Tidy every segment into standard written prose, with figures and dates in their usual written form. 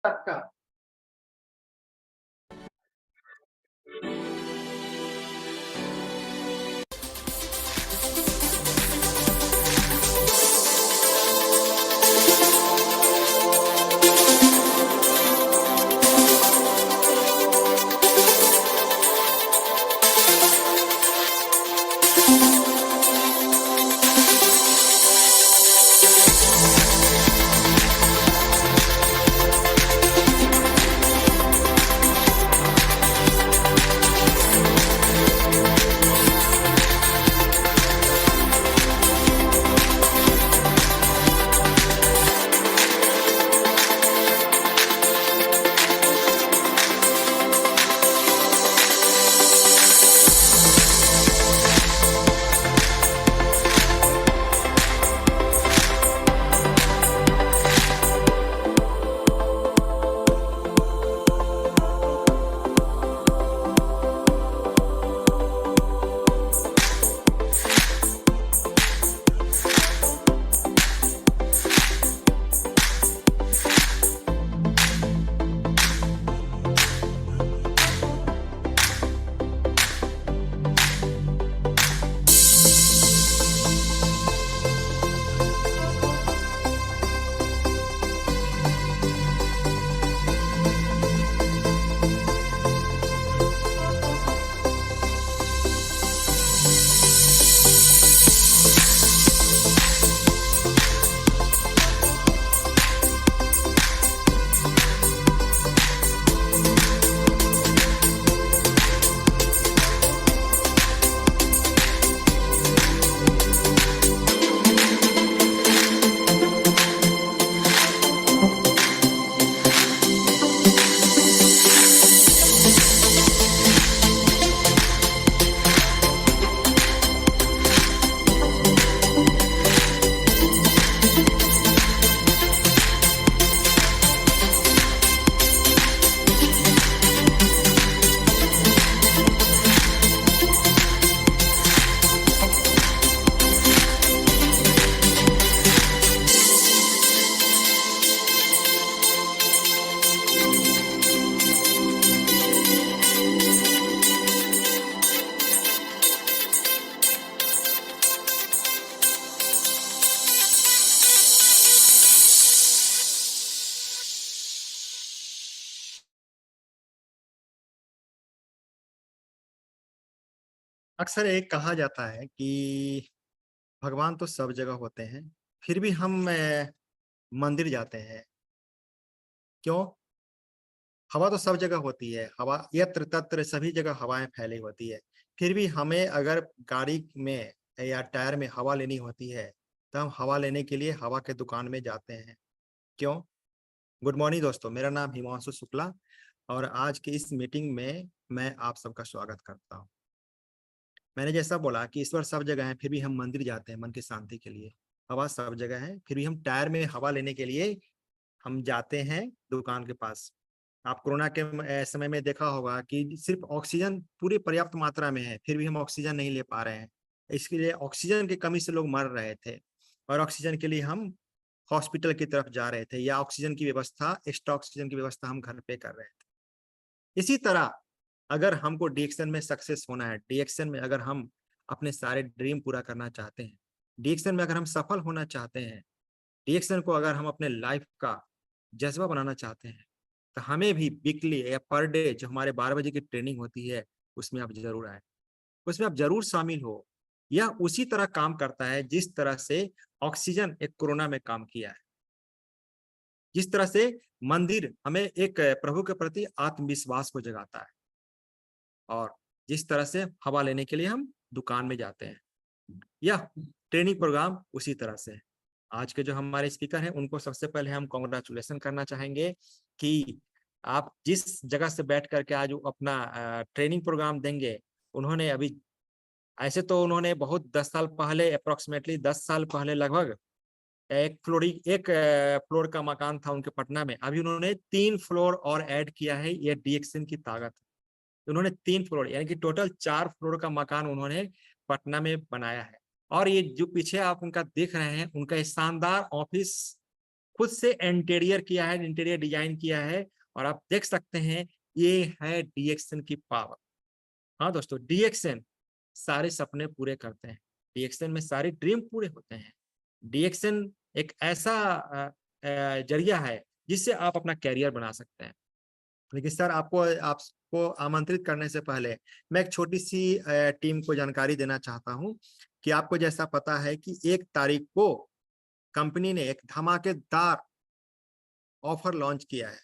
का। अक्सर एक कहा जाता है कि भगवान तो सब जगह होते हैं, फिर भी हम मंदिर जाते हैं। क्यों? हवा तो सब जगह होती है, हवा यत्र तत्र सभी जगह हवाएं फैली होती है। फिर भी हमें अगर गाड़ी में या टायर में हवा लेनी होती है तो हम हवा लेने के लिए हवा के दुकान में जाते हैं। क्यों? गुड मॉर्निंग दोस्तों, मेरा नाम हिमांशु शुक्ला और आज की इस मीटिंग में मैं आप सबका स्वागत करता हूँ। मैंने जैसा बोला कि ईश्वर सब जगह है, फिर भी हम मंदिर जाते हैं मन की शांति के लिए। हवा सब जगह है, फिर भी हम टायर में हवा लेने के लिए हम जाते हैं दुकान के पास। आप कोरोना के समय में देखा होगा कि सिर्फ ऑक्सीजन पूरी पर्याप्त मात्रा में है, फिर भी हम ऑक्सीजन नहीं ले पा रहे हैं। इसके लिए ऑक्सीजन की कमी से लोग मर रहे थे और ऑक्सीजन के लिए हम हॉस्पिटल की तरफ जा रहे थे या ऑक्सीजन की व्यवस्था, एक्स्ट्रा ऑक्सीजन की व्यवस्था हम घर पे कर रहे थे। इसी तरह अगर हमको डीएक्शन में सक्सेस होना है, डीएक्शन में अगर हम अपने सारे ड्रीम पूरा करना चाहते हैं, डीएक्शन में अगर हम सफल होना चाहते हैं, डीएक्शन को अगर हम अपने लाइफ का जज्बा बनाना चाहते हैं, तो हमें भी वीकली या पर डे जो हमारे 12 बजे की ट्रेनिंग होती है उसमें आप जरूर आए, उसमें आप जरूर शामिल हो। यह उसी तरह काम करता है जिस तरह से ऑक्सीजन एक कोरोना में काम किया है, जिस तरह से मंदिर हमें एक प्रभु के प्रति आत्मविश्वास को जगाता है और जिस तरह से हवा लेने के लिए हम दुकान में जाते हैं। यह ट्रेनिंग प्रोग्राम उसी तरह से है। आज के जो हमारे स्पीकर हैं उनको सबसे पहले हम कॉन्ग्रेचुलेशन करना चाहेंगे कि आप जिस जगह से बैठ करके आज अपना ट्रेनिंग प्रोग्राम देंगे, उन्होंने अभी ऐसे तो उन्होंने बहुत 10 साल पहले, अप्रोक्सीमेटली 10 साल पहले लगभग एक फ्लोर का मकान था उनके पटना में, अभी उन्होंने 3 फ्लोर और ऐड किया है। ये डीएक्शन की ताकत है। उन्होंने 3 फ्लोर यानी कि टोटल 4 फ्लोर का मकान उन्होंने पटना में बनाया है। और ये जो पीछे आप उनका देख रहे हैं, उनका शानदार ऑफिस खुद से इंटीरियर किया है, इंटीरियर डिजाइन किया है, और आप देख सकते हैं ये है डीएक्सएन की पावर। हाँ दोस्तों, डीएक्सएन सारे सपने पूरे करते हैं, डीएक्सएन में सारे ड्रीम पूरे होते हैं। डीएक्सएन एक ऐसा जरिया है जिससे आप अपना कैरियर बना सकते हैं। लेकिन सर आपको आमंत्रित करने से पहले मैं एक छोटी सी टीम को जानकारी देना चाहता हूं कि आपको जैसा पता है कि 1 तारीख को कंपनी ने एक धमाकेदार ऑफर लॉन्च किया है।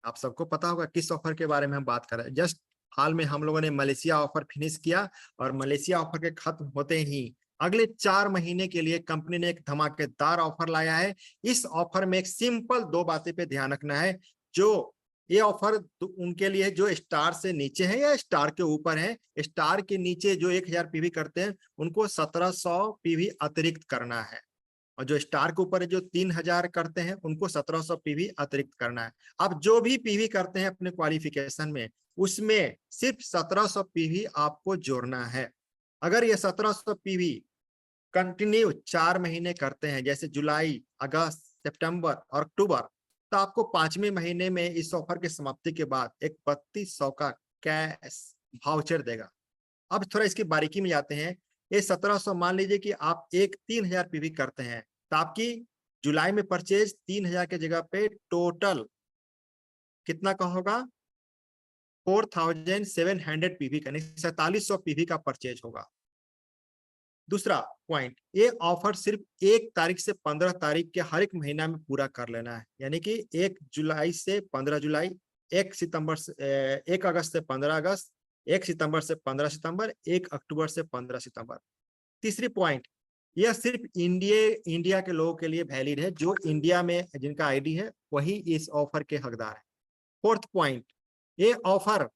आप सबको पता होगा किस ऑफर के बारे में हम बात कर रहे हैं। जस्ट हाल में हम लोगों ने मलेशिया ऑफर फिनिश किया, और मलेशिया ऑफर के खत्म होते ही अगले 4 महीने के लिए कंपनी ने एक धमाकेदार ऑफर लाया है। इस ऑफर में एक सिंपल 2 बातें पे ध्यान रखना है। जो ये ऑफर उनके लिए जो स्टार से नीचे है या स्टार के ऊपर है, स्टार के नीचे जो 1000 पीवी करते हैं उनको 1700 पीवी अतिरिक्त करना है, और जो स्टार के ऊपर जो 3000 करते हैं उनको 1700 पीवी अतिरिक्त करना है। अब जो भी पीवी करते हैं अपने क्वालिफिकेशन में, उसमें सिर्फ 1700 पीवी आपको जोड़ना है। अगर ये 1700 पीवी कंटिन्यू 4 महीने करते हैं, जैसे जुलाई, अगस्त, सितंबर और अक्टूबर, तो आपको 5वें महीने में इस ऑफर की समाप्ति के बाद एक 3200 का कैश वाउचर देगा। अब थोड़ा इसकी बारीकी में जाते हैं। ये 1700, मान लीजिए कि आप एक 3000 पीवी करते हैं, तो आपकी जुलाई में परचेज 3000 के जगह पे टोटल कितना का होगा? 4700 पीवी का, 4700 पीवी का परचेज होगा। दूसरा पॉइंट, ये ऑफर सिर्फ 1 तारीख से 15 तारीख के हर एक महीना में पूरा कर लेना है, यानी कि 1 जुलाई से 15 जुलाई, 1 सितंबर से 1 अगस्त से 15 अगस्त, 1 सितंबर से 15 सितंबर, 1 अक्टूबर से 15 सितंबर। तीसरी पॉइंट, यह सिर्फ इंडिया के लोगों के लिए वैलिड है, जो इंडिया में जिनका आईडी है वही इस ऑफर के हकदार है। फोर्थ पॉइंट, ये ऑफर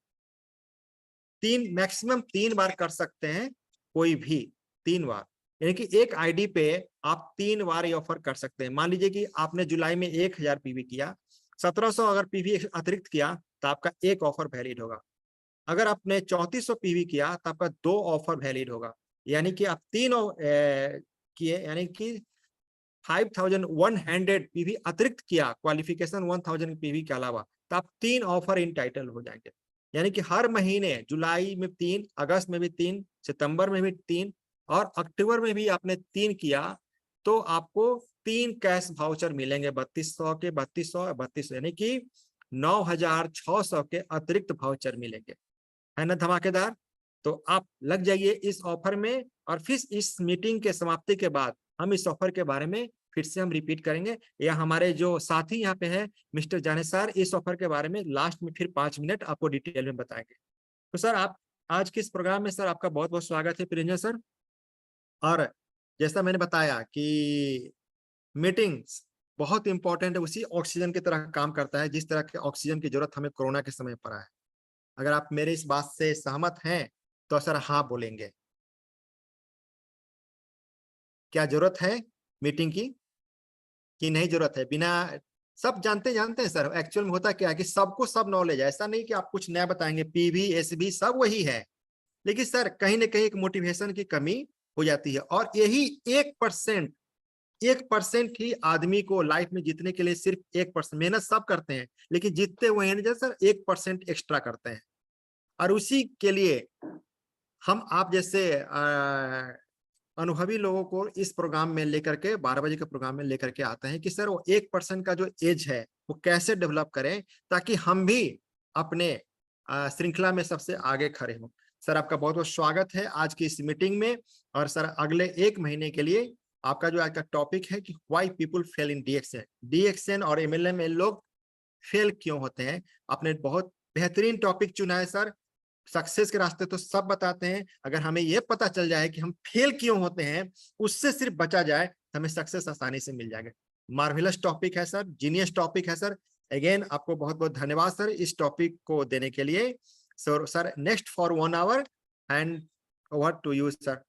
मैक्सिमम 3 बार कर सकते हैं, कोई भी 3 बार, यानी कि एक आईडी पे आप 3 बार ये ऑफर कर सकते हैं। मान लीजिए कि आपने जुलाई में 1000 पीवी किया, 1700 अगर पीवी अतिरिक्त किया तो आपका एक ऑफर वैलिड होगा। अगर आपने 3400 पीवी किया तो आपका 2 ऑफर वैलिड होगा, यानी कि आप 3 किए, यानी कि 5100 पीवी अतिरिक्त किया, क्वालिफिकेशन 1000 पीवी के अलावा, तो आप 3 ऑफर इन टाइटल हो जाएंगे। यानी कि हर महीने जुलाई में 3, अगस्त में भी 3, सितंबर में भी 3 और अक्टूबर में भी आपने 3 किया, तो आपको 3 कैश वाउचर मिलेंगे 3200 के, 3200 यानी कि 9600 के अतिरिक्त वाउचर मिलेंगे। है ना धमाकेदार? तो आप लग जाइए इस ऑफर में, और फिर इस मीटिंग के समाप्ति के बाद हम इस ऑफर के बारे में फिर से हम रिपीट करेंगे, या हमारे जो साथी यहाँ पे है मिस्टर जानेसर इस ऑफर के बारे में लास्ट में फिर 5 मिनट आपको डिटेल में बताएंगे। तो सर, आप आज के इस प्रोग्राम में सर आपका बहुत बहुत स्वागत है प्रियंजन सर। और जैसा मैंने बताया कि मीटिंग्स बहुत इंपॉर्टेंट है, उसी ऑक्सीजन की तरह काम करता है जिस तरह के ऑक्सीजन की जरूरत हमें कोरोना के समय पड़ा है। अगर आप मेरे इस बात से सहमत हैं तो सर हाँ बोलेंगे। क्या जरूरत है मीटिंग की कि नहीं जरूरत है? बिना सब जानते हैं सर, एक्चुअल में होता क्या है कि सबको सब नॉलेज है, ऐसा नहीं कि आप कुछ नया बताएंगे, पीवी एसबी सब वही है, लेकिन सर कहीं ना कहीं एक मोटिवेशन की कमी हो जाती है। और यही 1% ही आदमी को लाइफ में जीतने के लिए, सिर्फ 1%, मेहनत सब करते हैं लेकिन जीतते हुए हैं सर 1% एक्स्ट्रा करते हैं। और उसी के लिए हम आप जैसे अनुभवी लोगों को इस प्रोग्राम में लेकर के 12 बजे के प्रोग्राम में लेकर के आते हैं कि सर वो 1% का जो एज है वो कैसे डेवलप करें, ताकि हम भी अपने श्रृंखला में सबसे आगे खड़े हों। सर आपका बहुत बहुत स्वागत है आज की इस मीटिंग में। और सर अगले 1 महीने के लिए आपका जो आज का टॉपिक है कि why people fail in DXN और एमएलएम में लोग फेल क्यों होते हैं। आपने बहुत बेहतरीन टॉपिक चुना है सर। सक्सेस के रास्ते तो सब बताते हैं, अगर हमें यह पता चल जाए कि हम फेल क्यों होते हैं, उससे सिर्फ बचा जाए, हमें सक्सेस आसानी से मिल जाएगा। मार्वेलस टॉपिक है सर, जीनियस टॉपिक है सर। अगेन आपको बहुत बहुत धन्यवाद सर इस टॉपिक को देने के लिए। Sir next for 1 hour and over to you sir.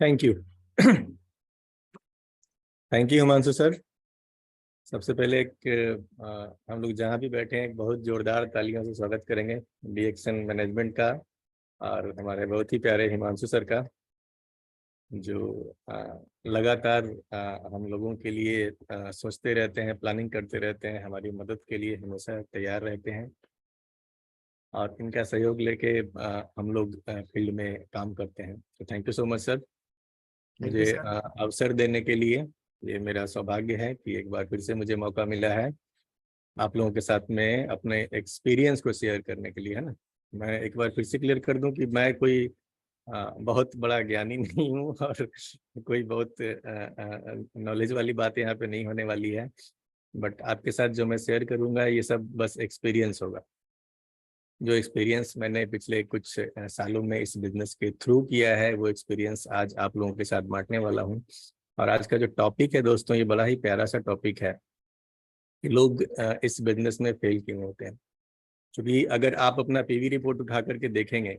Thank you. Thank you Himanshu sir. सबसे पहले हम लोग जहाँ भी बैठे हैं बहुत जोरदार तालियों से स्वागत करेंगे डीएक्सएन मैनेजमेंट का और हमारे बहुत ही प्यारे हिमांशु सर का। जो लगातार हम लोगों के लिए सोचते रहते हैं, प्लानिंग करते रहते हैं, हमारी मदद के लिए हमेशा तैयार रहते हैं और इनका सहयोग लेके हम लोग फील्ड में काम करते हैं। तो thank you so much sir, thank you मुझे सर। अवसर देने के लिए। ये मेरा सौभाग्य है कि एक बार फिर से मुझे मौका मिला है आप लोगों के साथ में अपने एक्सपीरियंस को शेयर करने के लिए, है ना। मैं एक बार फिर से क्लियर कर दूं कि मैं कोई बहुत बड़ा ज्ञानी नहीं हूँ और कोई बहुत नॉलेज वाली बात यहाँ पे नहीं होने वाली है, बट आपके साथ जो मैं शेयर करूँगा ये सब बस एक्सपीरियंस होगा। जो एक्सपीरियंस मैंने पिछले कुछ सालों में इस बिजनेस के थ्रू किया है वो एक्सपीरियंस आज आप लोगों के साथ बांटने वाला हूँ। और आज का जो टॉपिक है दोस्तों, ये बड़ा ही प्यारा सा टॉपिक है कि लोग इस बिजनेस में फेल क्यों होते हैं। क्योंकि अगर आप अपना पीवी रिपोर्ट उठा करके देखेंगे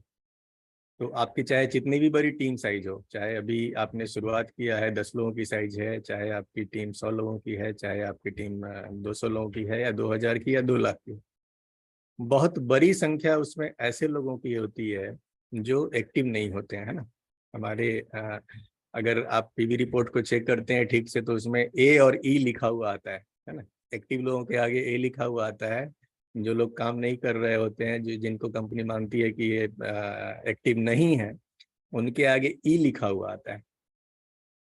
तो आपकी चाहे जितनी भी बड़ी टीम साइज हो, चाहे अभी आपने शुरुआत किया है 10 लोगों की साइज है, चाहे आपकी टीम 100 लोगों की है, चाहे आपकी टीम 200 लोगों की है या 2000 की या 2 लाख की, बहुत बड़ी संख्या उसमें ऐसे लोगों की होती है जो एक्टिव नहीं होते हैं, है ना। हमारे अगर आप पीवी रिपोर्ट को चेक करते हैं ठीक से तो उसमें ए और ई लिखा हुआ आता है ना। एक्टिव लोगों के आगे ए लिखा हुआ आता है, जो लोग काम नहीं कर रहे होते हैं, जो जिनको कंपनी मानती है कि ये एक्टिव नहीं है, उनके आगे ई लिखा हुआ आता है।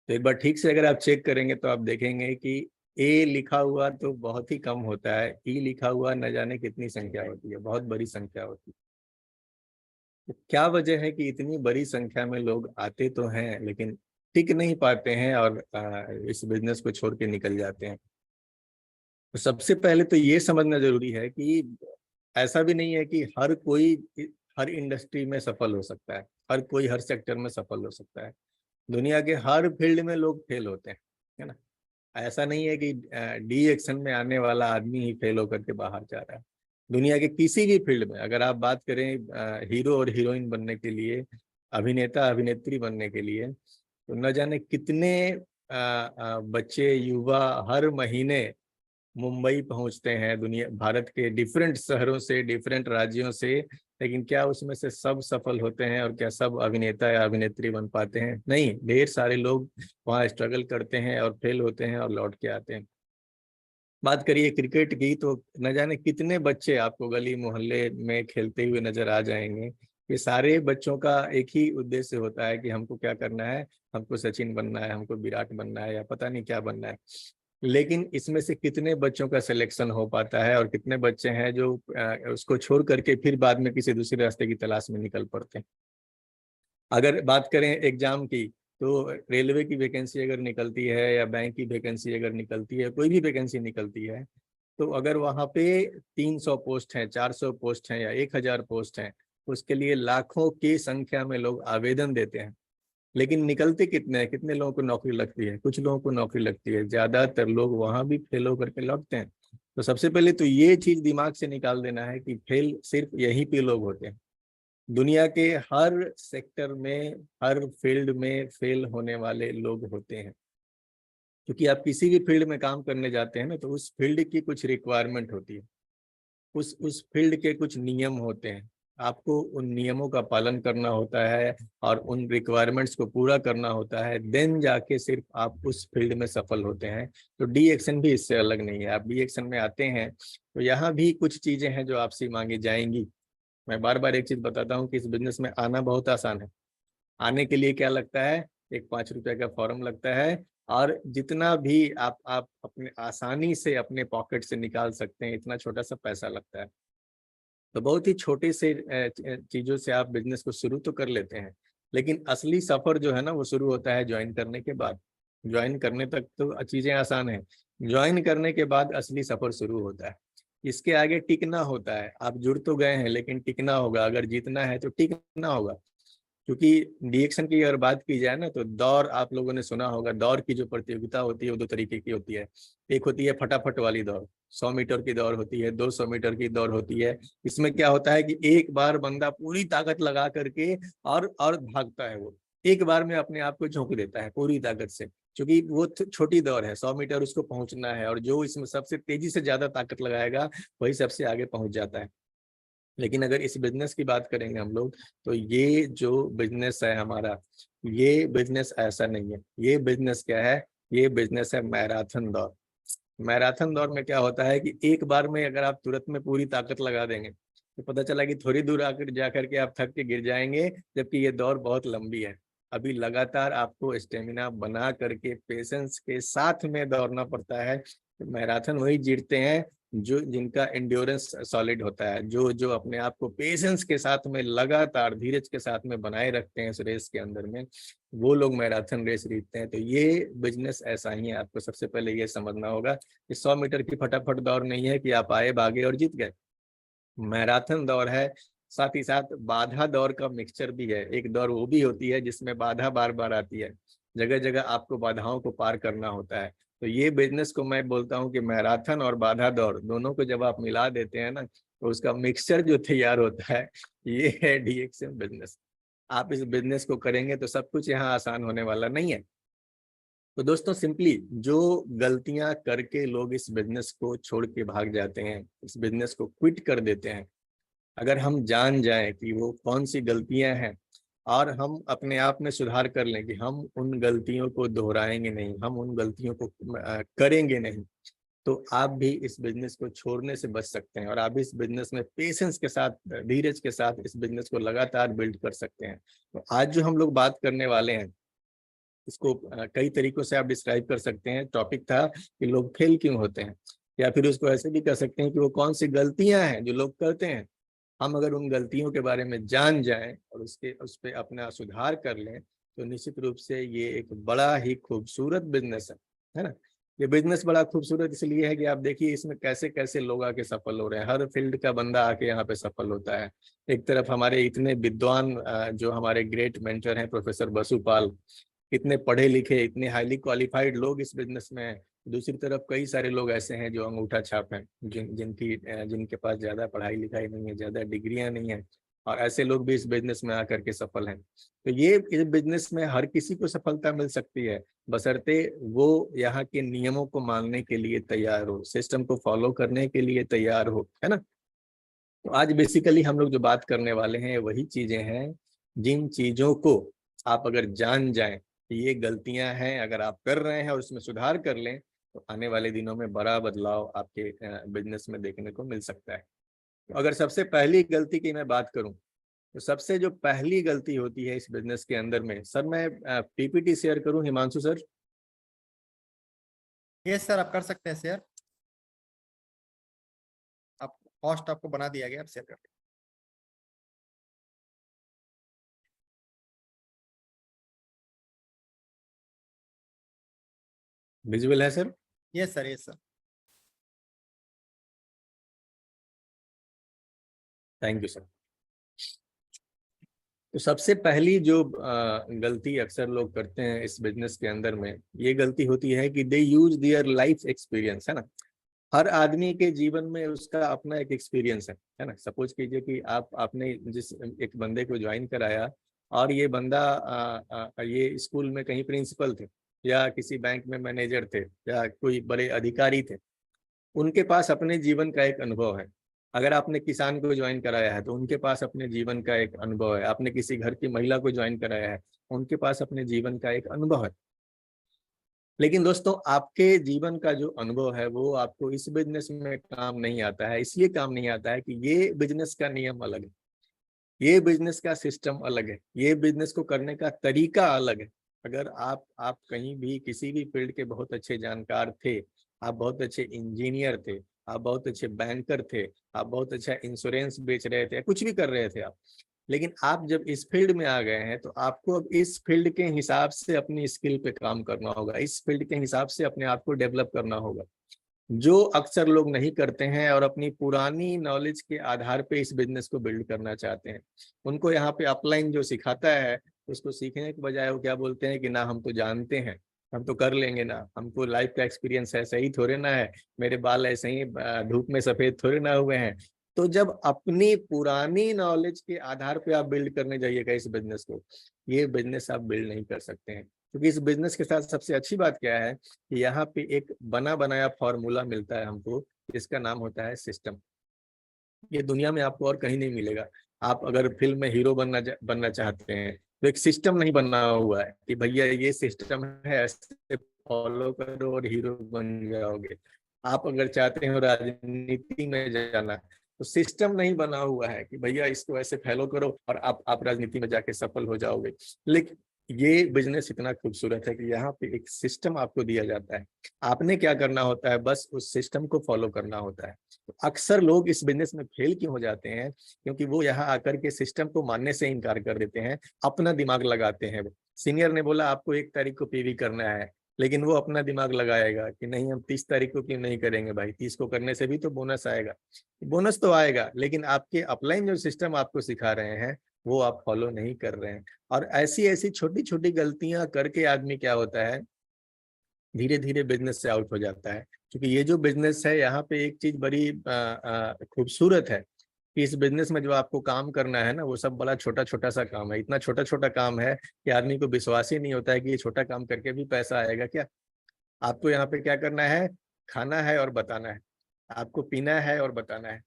तो एक बार ठीक से अगर आप चेक करेंगे तो आप देखेंगे कि ए लिखा हुआ तो बहुत ही कम होता है, ई लिखा हुआ न जाने कितनी संख्या होती है, बहुत बड़ी संख्या होती है। तो क्या वजह है कि इतनी बड़ी संख्या में लोग आते तो हैं लेकिन टिक नहीं पाते हैं और इस बिजनेस को छोड़ के निकल जाते हैं। तो सबसे पहले तो ये समझना जरूरी है कि ऐसा भी नहीं है कि हर कोई हर इंडस्ट्री में सफल हो सकता है, हर कोई हर सेक्टर में सफल हो सकता है। दुनिया के हर फील्ड में लोग फेल होते हैं, है ना। ऐसा नहीं है कि डी एक्शन में आने वाला आदमी ही फेल होकर के बाहर जा रहा है। दुनिया के किसी भी फील्ड में अगर आप बात करें हीरो और हीरोइन बनने के लिए, अभिनेता अभिनेत्री बनने के लिए, तो न जाने कितने बच्चे युवा हर महीने मुंबई पहुंचते हैं दुनिया भारत के डिफरेंट शहरों से, डिफरेंट राज्यों से। लेकिन क्या उसमें से सब सफल होते हैं और क्या सब अभिनेता या अभिनेत्री बन पाते हैं? नहीं, ढेर सारे लोग वहाँ स्ट्रगल करते हैं और फेल होते हैं और लौट के आते हैं। बात करिए क्रिकेट की तो न जाने कितने बच्चे आपको गली मोहल्ले में खेलते हुए नजर आ जाएंगे। ये सारे बच्चों का एक ही उद्देश्य होता है कि हमको क्या करना है, हमको सचिन बनना है, हमको विराट बनना है या पता नहीं क्या बनना है। लेकिन इसमें से कितने बच्चों का सिलेक्शन हो पाता है और कितने बच्चे हैं जो उसको छोड़ करके फिर बाद में किसी दूसरे रास्ते की तलाश में निकल पड़ते हैं। अगर बात करें एग्जाम की तो रेलवे की वैकेंसी अगर निकलती है या बैंक की वैकेंसी अगर निकलती है, कोई भी वैकेंसी निकलती है, तो अगर वहाँ पे 300 पोस्ट हैं, 400 पोस्ट हैं या 1000 पोस्ट हैं, उसके लिए लाखों की संख्या में लोग आवेदन देते हैं। लेकिन निकलते कितने हैं, कितने लोगों को नौकरी लगती है? कुछ लोगों को नौकरी लगती है, ज्यादातर लोग वहां भी फेल होकर के लौटते हैं। तो सबसे पहले तो ये चीज दिमाग से निकाल देना है कि फेल सिर्फ यहीं पे लोग होते हैं। दुनिया के हर सेक्टर में, हर फील्ड में फेल होने वाले लोग होते हैं। क्योंकि आप किसी भी फील्ड में काम करने जाते हैं ना, तो उस फील्ड की कुछ रिक्वायरमेंट होती है, उस फील्ड के कुछ नियम होते हैं, आपको उन नियमों का पालन करना होता है और उन रिक्वायरमेंट्स को पूरा करना होता है, देन जाके सिर्फ आप उस फील्ड में सफल होते हैं। तो डी एक्शन भी इससे अलग नहीं है। आप डी एक्शन में आते हैं तो यहाँ भी कुछ चीजें हैं जो आपसे मांगी जाएंगी। मैं बार बार एक चीज बताता हूँ कि इस बिजनेस में आना बहुत आसान है। आने के लिए क्या लगता है? एक 5 रुपए का फॉर्म लगता है और जितना भी आप अपने आसानी से अपने पॉकेट से निकाल सकते हैं, इतना छोटा सा पैसा लगता है। तो बहुत ही छोटे से चीजों से आप बिजनेस को शुरू तो कर लेते हैं, लेकिन असली सफर जो है ना वो शुरू होता है ज्वाइन करने के बाद। ज्वाइन करने तक तो चीजें आसान है, ज्वाइन करने के बाद असली सफर शुरू होता है। इसके आगे टिकना होता है। आप जुड़ तो गए हैं लेकिन टिकना होगा, अगर जीतना है तो टिकना होगा। क्योंकि डीएक्शन की अगर बात की जाए ना, तो दौड़ आप लोगों ने सुना होगा, दौड़ की जो प्रतियोगिता होती है वो 2 तरीके की होती है। एक होती है फटाफट वाली दौड़, 100 मीटर की दौड़ होती है, 200 मीटर की दौड़ होती है। इसमें क्या होता है कि एक बार बंदा पूरी ताकत लगा करके और भागता है, वो एक बार में अपने आप को झोंक देता है पूरी ताकत से। क्योंकि वो छोटी दौड़ है, 100 मीटर उसको पहुंचना है और जो इसमें सबसे तेजी से ज्यादा ताकत लगाएगा वही सबसे आगे पहुंच जाता है। लेकिन अगर इस बिजनेस की बात करेंगे हम लोग, तो ये जो बिजनेस है हमारा, ये बिजनेस ऐसा नहीं है। ये बिजनेस क्या है? ये बिजनेस है मैराथन दौड़। मैराथन दौड़ में क्या होता है कि एक बार में अगर आप तुरंत में पूरी ताकत लगा देंगे तो पता चला कि थोड़ी दूर आकर जाकर के आप थक के गिर जाएंगे, जबकि ये दौड़ बहुत लंबी है। अभी लगातार आपको स्टेमिना बना करके पेशेंस के साथ में दौड़ना पड़ता है। मैराथन वही जीतते हैं जो जिनका एंड्योरेंस सॉलिड होता है, जो जो अपने आप को पेशेंस के साथ में लगातार धीरज के साथ में बनाए रखते हैं इस रेस के अंदर में, वो लोग मैराथन रेस जीतते हैं। तो ये बिजनेस ऐसा ही है, आपको सबसे पहले ये समझना होगा कि 100 मीटर की फटाफट दौड़ नहीं है कि आप आए भागे और जीत गए। मैराथन दौड़ है, साथ ही साथ बाधा दौड़ का मिक्सचर भी है। एक दौड़ वो भी होती है जिसमें बाधा बार बार आती है, जगह जगह आपको बाधाओं को पार करना होता है। तो ये बिजनेस को मैं बोलता हूँ कि मैराथन और बाधा दौड़ दोनों को जब आप मिला देते हैं ना, तो उसका मिक्सचर जो तैयार होता है, ये है डीएक्सएम बिजनेस। आप इस बिजनेस को करेंगे तो सब कुछ यहाँ आसान होने वाला नहीं है। तो दोस्तों, सिंपली जो गलतियां करके लोग इस बिजनेस को छोड़ के भाग जाते हैं, इस बिजनेस को क्विट कर देते हैं, अगर हम जान जाएं कि वो कौन सी गलतियां हैं और हम अपने आप में सुधार कर लें कि हम उन गलतियों को दोहराएंगे नहीं, हम उन गलतियों को करेंगे नहीं, तो आप भी इस बिजनेस को छोड़ने से बच सकते हैं और आप इस बिजनेस में पेशेंस के साथ, धीरज के साथ इस बिजनेस को लगातार बिल्ड कर सकते हैं। तो आज जो हम लोग बात करने वाले हैं, इसको कई तरीकों से आप डिस्क्राइब कर सकते हैं। टॉपिक था कि लोग फेल क्यों होते हैं, या फिर उसको ऐसे भी कर सकते हैं कि वो कौन सी गलतियां हैं जो लोग करते हैं। हम अगर उन गलतियों के बारे में जान जाएं और उस पर अपना सुधार कर लें, तो निश्चित रूप से ये एक बड़ा ही खूबसूरत बिजनेस है ना। ये बिजनेस बड़ा खूबसूरत इसलिए है कि आप देखिए इसमें कैसे कैसे लोग आके सफल हो रहे हैं, हर फील्ड का बंदा आके यहाँ पे सफल होता है। एक तरफ हमारे इतने विद्वान जो हमारे ग्रेट मेंटर हैं प्रोफेसर बसुपाल, इतने पढ़े लिखे, इतने हाईली क्वालिफाइड लोग इस बिजनेस में हैं। दूसरी तरफ कई सारे लोग ऐसे हैं जो अंगूठा छाप हैं, जिनके पास ज्यादा पढ़ाई लिखाई नहीं है, ज्यादा डिग्रियां नहीं है, और ऐसे लोग भी इस बिजनेस में आकर के सफल हैं। तो ये इस बिजनेस में हर किसी को सफलता मिल सकती है, बशर्ते वो यहाँ के नियमों को मानने के लिए तैयार हो, सिस्टम को फॉलो करने के लिए तैयार हो, है ना। तो आज बेसिकली हम लोग जो बात करने वाले हैं वही चीजें हैं जिन चीजों को आप अगर जान जाएं कि ये गलतियां हैं, अगर आप कर रहे हैं और उसमें सुधार कर लें, तो आने वाले दिनों में बड़ा बदलाव आपके बिजनेस में देखने को मिल सकता है। तो अगर सबसे पहली गलती की मैं बात करूं, तो सबसे जो पहली गलती होती है इस बिजनेस के अंदर में, सर मैं पीपीटी शेयर करूं हिमांशु सर? यस सर, आप कर सकते हैं शेयर। आप होस्ट आपको बना दिया गया, आप शेयर कर। विजुअल है sir? Yes sir, yes sir. Thank you sir. तो सबसे पहली जो गलती अक्सर लोग करते हैं इस बिजनेस के अंदर में, ये गलती होती है कि दे यूज देयर लाइफ एक्सपीरियंस, है ना। हर आदमी के जीवन में उसका अपना एक एक्सपीरियंस है ना। सपोज कीजिए कि आपने जिस एक बंदे को ज्वाइन कराया और ये बंदा ये स्कूल में कहीं प्रिंसिपल थे, या किसी बैंक में मैनेजर थे, या कोई बड़े अधिकारी थे, उनके पास अपने जीवन का एक अनुभव है। अगर आपने किसान को ज्वाइन कराया है तो उनके पास अपने जीवन का एक अनुभव है। आपने किसी घर की महिला को ज्वाइन कराया है, उनके पास अपने जीवन का एक अनुभव है। लेकिन दोस्तों, आपके जीवन का जो अनुभव है वो आपको इस बिजनेस में काम नहीं आता है। इसलिए काम नहीं आता है कि ये बिजनेस का नियम अलग है, ये बिजनेस का सिस्टम अलग है, ये बिजनेस को करने का तरीका अलग है। अगर आप कहीं भी किसी भी फील्ड के बहुत अच्छे जानकार थे, आप बहुत अच्छे इंजीनियर थे, आप बहुत अच्छे बैंकर थे, आप बहुत अच्छा इंश्योरेंस बेच रहे थे, कुछ भी कर रहे थे आप, लेकिन आप जब इस फील्ड में आ गए हैं तो आपको अब इस फील्ड के हिसाब से अपनी स्किल पे काम करना होगा, इस फील्ड के हिसाब से अपने आप को डेवलप करना होगा, जो अक्सर लोग नहीं करते हैं और अपनी पुरानी नॉलेज के आधार पे इस बिजनेस को बिल्ड करना चाहते हैं। उनको यहाँ पे अपलाइन जो सिखाता है उसको सीखने के बजाय वो क्या बोलते हैं कि ना हम तो जानते हैं, हम तो कर लेंगे ना, हमको लाइफ का एक्सपीरियंस है, सही थोड़े ना है, मेरे बाल ऐसे ही धूप में सफेद थोड़े ना हुए हैं। तो जब अपनी पुरानी नॉलेज के आधार पे आप बिल्ड करने जाइएगा इस बिजनेस को, ये बिजनेस आप बिल्ड नहीं कर सकते हैं। क्योंकि इस बिजनेस के साथ सबसे अच्छी बात क्या है कि यहाँ पे एक बना बनाया फॉर्मूला मिलता है हमको, जिसका नाम होता है सिस्टम। ये दुनिया में आपको और कहीं नहीं मिलेगा। आप अगर फिल्म में हीरो बनना चाहते हैं तो एक सिस्टम नहीं बना हुआ है कि भैया ये सिस्टम है, ऐसे फॉलो करो और हीरो बन जाओगे। आप अगर चाहते हो राजनीति में जाना तो सिस्टम नहीं बना हुआ है कि भैया इसको ऐसे फॉलो करो और आप राजनीति में जाके सफल हो जाओगे। लेकिन ये बिजनेस इतना खूबसूरत है कि यहाँ पे एक सिस्टम आपको दिया जाता है, आपने क्या करना होता है, बस उस सिस्टम को फॉलो करना होता है। तो अक्सर लोग इस बिजनेस में फेल क्यों हो जाते हैं, क्योंकि वो यहाँ आकर के सिस्टम को मानने से इनकार कर देते हैं, अपना दिमाग लगाते हैं। वो सीनियर ने बोला आपको 1 तारीख को पीवी करना है, लेकिन वो अपना दिमाग लगाएगा कि नहीं हम 30 तारीख को क्यों नहीं करेंगे भाई, 30 को करने से भी तो बोनस आएगा। बोनस तो आएगा, लेकिन आपके अपलाइन जो सिस्टम आपको सिखा रहे हैं वो आप फॉलो नहीं कर रहे हैं। और ऐसी ऐसी छोटी छोटी गलतियां करके आदमी क्या होता है, धीरे धीरे बिजनेस से आउट हो जाता है। क्योंकि ये जो बिजनेस है यहाँ पे एक चीज बड़ी खूबसूरत है कि इस बिजनेस में जो आपको काम करना है ना, वो सब बड़ा छोटा छोटा सा काम है। इतना छोटा छोटा काम है कि आदमी को विश्वास ही नहीं होता है कि ये छोटा काम करके भी पैसा आएगा क्या। आपको यहाँ पे क्या करना है, खाना है और बताना है, आपको पीना है और बताना है।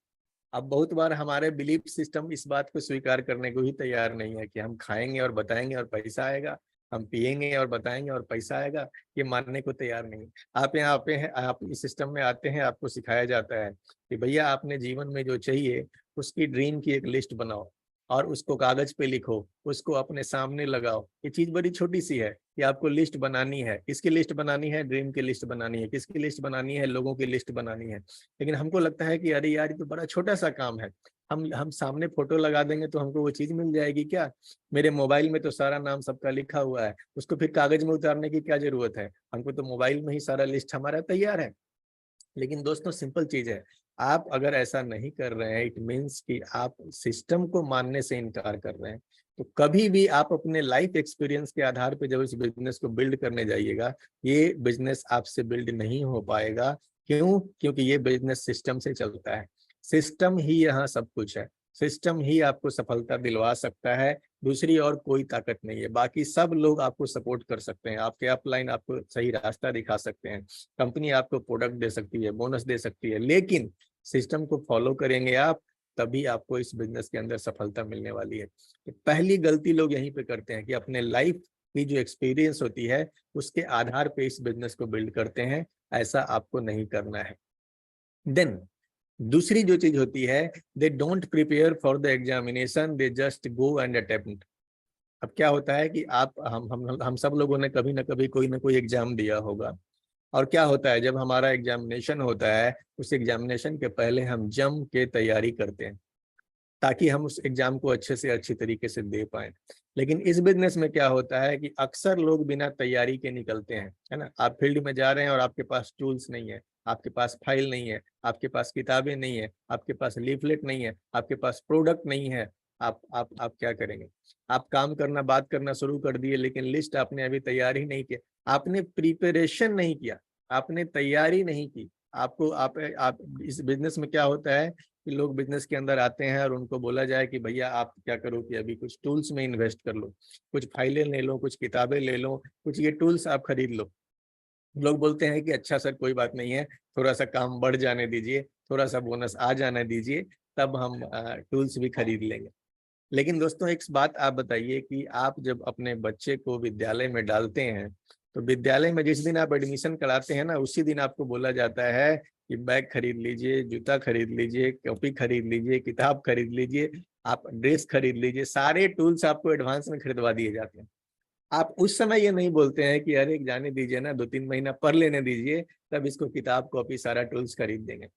अब बहुत बार हमारे बिलीफ सिस्टम इस बात को स्वीकार करने को ही तैयार नहीं है कि हम खाएंगे और बताएंगे और पैसा आएगा, हम पिएंगे और बताएंगे और पैसा आएगा, ये मानने को तैयार नहीं। आप यहाँ पे हैं, आप इस सिस्टम में आते हैं, आपको सिखाया जाता है कि भैया आपने जीवन में जो चाहिए उसकी ड्रीम की एक लिस्ट बनाओ और उसको कागज पे लिखो, उसको अपने सामने लगाओ। ये चीज बड़ी छोटी सी है कि आपको लिस्ट बनानी है। किसकी लिस्ट बनानी है, ड्रीम की लिस्ट बनानी है। किसकी लिस्ट बनानी है, लोगों की लिस्ट बनानी है। लेकिन हमको लगता है कि अरे यार ये तो बड़ा छोटा सा काम है, हम सामने फोटो लगा देंगे तो हमको वो चीज मिल जाएगी क्या। मेरे मोबाइल में तो सारा नाम सबका लिखा हुआ है, उसको फिर कागज में उतारने की क्या जरूरत है, हमको तो मोबाइल में ही सारा लिस्ट हमारा तैयार है। लेकिन दोस्तों सिंपल चीज है, आप अगर ऐसा नहीं कर रहे हैं इट मीन्स कि आप सिस्टम को मानने से इनकार कर रहे हैं। तो कभी भी आप अपने लाइफ एक्सपीरियंस के आधार पे जब इस बिजनेस को बिल्ड करने जाइएगा, ये बिजनेस आपसे बिल्ड नहीं हो पाएगा। क्यों, क्योंकि ये बिजनेस सिस्टम से चलता है। सिस्टम ही यहाँ सब कुछ है, सिस्टम ही आपको सफलता दिलवा सकता है, दूसरी और कोई ताकत नहीं है। बाकी सब लोग आपको सपोर्ट कर सकते हैं, आपके अपलाइन आपको सही रास्ता दिखा सकते हैं, कंपनी आपको प्रोडक्ट दे सकती है, बोनस दे सकती है, लेकिन सिस्टम को फॉलो करेंगे आप, तभी आपको इस बिजनेस के अंदर सफलता मिलने वाली है। तो पहली गलती लोग यहीं पे करते हैं कि अपने लाइफ की जो एक्सपीरियंस होती है उसके आधार पे इस बिजनेस को बिल्ड करते हैं। ऐसा आपको नहीं करना है। देन दूसरी जो चीज होती है, they don't prepare for the examination, they just go and attempt. अब क्या होता है कि आप हम सब लोगों ने कभी ना कभी कोई ना कोई एग्जाम दिया होगा। और क्या होता है, जब हमारा एग्जामिनेशन होता है उस एग्जामिनेशन के पहले हम जम के तैयारी करते हैं ताकि हम उस एग्जाम को अच्छे से अच्छी तरीके से दे पाए। लेकिन इस बिजनेस में क्या होता है कि अक्सर लोग बिना तैयारी के निकलते हैं, है ना। आप फील्ड में जा रहे हैं और आपके पास टूल्स नहीं है, आपके पास फाइल नहीं है, आपके पास किताबें नहीं है, आपके पास लीफलेट नहीं है, आपके पास प्रोडक्ट नहीं है। आप क्या करेंगे, आप काम करना बात करना शुरू कर दिए, लेकिन लिस्ट आपने अभी तैयार ही नहीं किया, आपने प्रिपरेशन नहीं किया, आपने तैयारी नहीं की। आपको आप इस बिजनेस में क्या होता है कि लोग बिजनेस के अंदर आते हैं और उनको बोला जाए कि भैया आप क्या करो कि अभी कुछ टूल्स में इन्वेस्ट कर लो, कुछ फाइलें ले लो, कुछ किताबें ले लो, कुछ ये टूल्स आप खरीद लो। लोग बोलते हैं कि अच्छा सर कोई बात नहीं है, थोड़ा सा काम बढ़ जाने दीजिए, थोड़ा सा बोनस आ जाने दीजिए, तब हम टूल्स भी खरीद लेंगे। लेकिन दोस्तों एक बात आप बताइए कि आप जब अपने बच्चे को विद्यालय में डालते हैं तो विद्यालय में जिस दिन आप एडमिशन कराते हैं ना, उसी दिन आपको बोला जाता है कि बैग खरीद लीजिए, जूता खरीद लीजिए, कॉपी खरीद लीजिए, किताब खरीद लीजिए, आप ड्रेस खरीद लीजिए, सारे टूल्स आपको एडवांस में खरीदवा दिए जाते हैं। आप उस समय ये नहीं बोलते हैं कि अरे जाने दीजिए ना, 2-3 महीना पढ़ लेने दीजिए, तब इसको किताब कॉपी सारा टूल्स खरीद देंगे।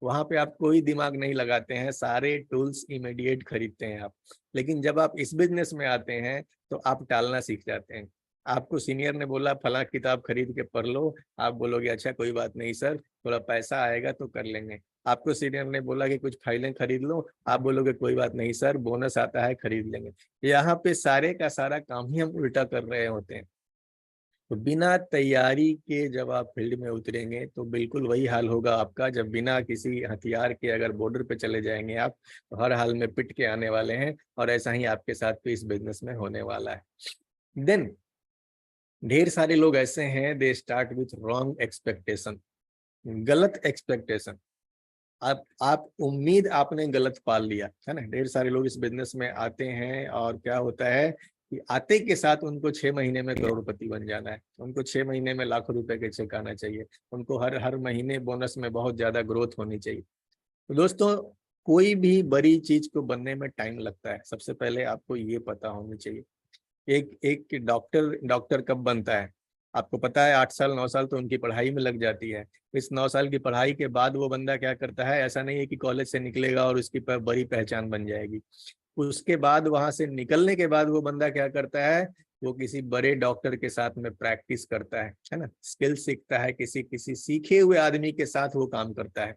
वहां पे आप कोई दिमाग नहीं लगाते हैं, सारे टूल्स इमीडिएट खरीदते हैं आप। लेकिन जब आप इस बिजनेस में आते हैं तो आप टालना सीख जाते हैं। आपको सीनियर ने बोला फला किताब खरीद के पढ़ लो, आप बोलोगे अच्छा कोई बात नहीं सर, थोड़ा पैसा आएगा तो कर लेंगे। आपको सीनियर ने बोला कि कुछ फाइलें खरीद लो, आप बोलोगे कोई बात नहीं सर, बोनस आता है खरीद लेंगे। यहाँ पे सारे का सारा काम ही हम उल्टा कर रहे होते हैं। तो बिना तैयारी के जब आप फील्ड में उतरेंगे तो बिल्कुल वही हाल होगा आपका जब बिना किसी हथियार के अगर बॉर्डर पे चले जाएंगे आप, तो हर हाल में पिट के आने वाले हैं। और ऐसा ही आपके साथ भी इस बिजनेस में होने वाला है। देन ढेर सारे लोग ऐसे हैं, they start with wrong expectation, गलत एक्सपेक्टेशन। आप उम्मीद आपने गलत पाल लिया है ना। ढेर सारे लोग इस बिजनेस में आते हैं और क्या होता है कि आते के साथ उनको 6 महीने में करोड़पति बन जाना है, उनको 6 महीने में लाखों रुपए के चेक आना चाहिए, उनको हर हर महीने बोनस में बहुत ज्यादा ग्रोथ होनी चाहिए। तो दोस्तों, कोई भी बड़ी चीज को बनने में टाइम लगता है, सबसे पहले आपको ये पता होनी चाहिए। एक एक डॉक्टर डॉक्टर कब बनता है आपको पता है? 8 साल 9 साल तो उनकी पढ़ाई में लग जाती है। इस 9 साल की पढ़ाई के बाद वो बंदा क्या करता है, ऐसा नहीं है कि कॉलेज से निकलेगा और उसकी बड़ी पहचान बन जाएगी। उसके बाद वहां से निकलने के बाद वो बंदा क्या करता है, वो किसी बड़े डॉक्टर के साथ में प्रैक्टिस करता है ना, स्किल सीखता है, किसी किसी सीखे हुए आदमी के साथ वो काम करता है।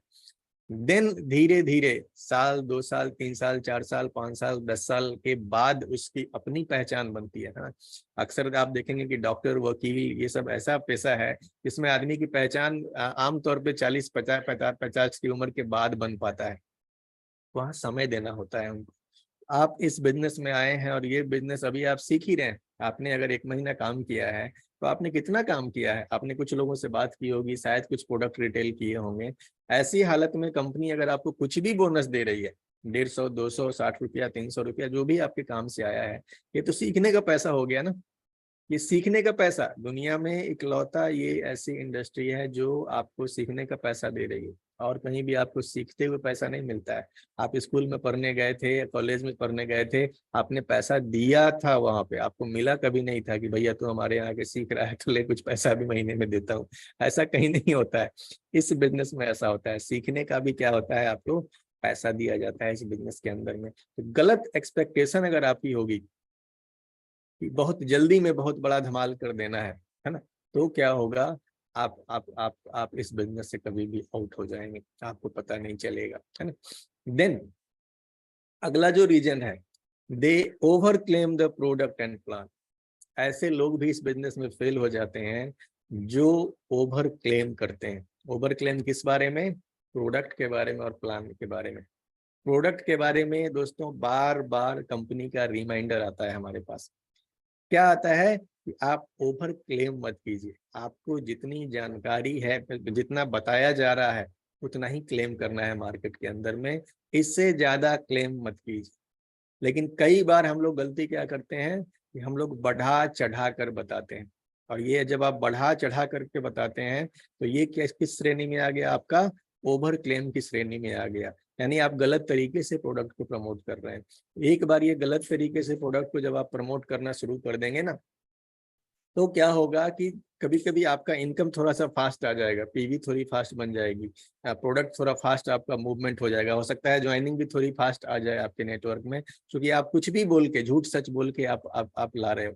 देन धीरे धीरे साल 2 साल 3 साल 4 साल 5 साल 10 साल के बाद उसकी अपनी पहचान बनती है ना। अक्सर आप देखेंगे कि डॉक्टर वकील ये सब ऐसा पेशा है जिसमें आदमी की पहचान आमतौर पे 40 50 की उम्र के बाद बन पाता है। वहाँ समय देना होता है उनको। आप इस बिजनेस में आए हैं और ये बिजनेस अभी आप सीख ही रहे हैं। आपने अगर 1 महीना काम किया है तो आपने कितना काम किया है? आपने कुछ लोगों से बात की होगी, शायद कुछ प्रोडक्ट रिटेल किए होंगे। ऐसी हालत में कंपनी अगर आपको कुछ भी बोनस दे रही है, 150 200 60 रुपया 300 रुपया, जो भी आपके काम से आया है, ये तो सीखने का पैसा हो गया ना। ये सीखने का पैसा, दुनिया में इकलौता ये ऐसी इंडस्ट्री है जो आपको सीखने का पैसा दे रही है, और कहीं भी आपको सीखते हुए पैसा नहीं मिलता है। आप स्कूल में पढ़ने गए थे, कॉलेज में पढ़ने गए थे, आपने पैसा दिया था, वहां पे आपको मिला कभी नहीं था कि भैया तू हमारे यहाँ के सीख रहा है तो ले कुछ पैसा भी महीने में देता हूँ। ऐसा कहीं नहीं होता है। इस बिजनेस में ऐसा होता है, सीखने का भी क्या होता है, आपको पैसा दिया जाता है इस बिजनेस के अंदर में। तो गलत एक्सपेक्टेशन अगर आपकी होगी कि बहुत जल्दी में बहुत बड़ा धमाल कर देना है ना, तो क्या होगा, आप इस बिजनेस से कभी भी आउट हो जाएंगे, आपको पता नहीं चलेगा, है ना। देन अगला जो रीजन है, they over claim the product and plan. ऐसे लोग भी इस बिजनेस में फेल हो जाते हैं जो ओवर क्लेम करते हैं। ओवर क्लेम किस बारे में? प्रोडक्ट के बारे में और प्लान के बारे में। प्रोडक्ट के बारे में दोस्तों बार बार कंपनी का रिमाइंडर आता है हमारे पास। क्या आता है कि आप ओवर क्लेम मत कीजिए। आपको जितनी जानकारी है, जितना बताया जा रहा है, उतना ही क्लेम करना है मार्केट के अंदर में, इससे ज्यादा क्लेम मत कीजिए। लेकिन कई बार हम लोग गलती क्या करते हैं कि हम लोग बढ़ा चढ़ा कर बताते हैं, और ये जब आप बढ़ा चढ़ा करके बताते हैं तो ये किस श्रेणी में आ गया? आपका ओवर क्लेम की श्रेणी में आ गया। यानी आप गलत तरीके से प्रोडक्ट को प्रमोट कर रहे हैं। एक बार ये गलत तरीके से प्रोडक्ट को जब आप प्रमोट करना शुरू कर देंगे ना, तो क्या होगा कि कभी कभी आपका इनकम थोड़ा सा फास्ट आ जाएगा, पीवी थोड़ी फास्ट बन जाएगी, प्रोडक्ट थोड़ा फास्ट आपका मूवमेंट हो जाएगा, हो सकता है ज्वाइनिंग भी थोड़ी फास्ट आ जाए आपके नेटवर्क में, क्योंकि आप कुछ भी बोल के, झूठ सच बोल के आप ला रहे हो।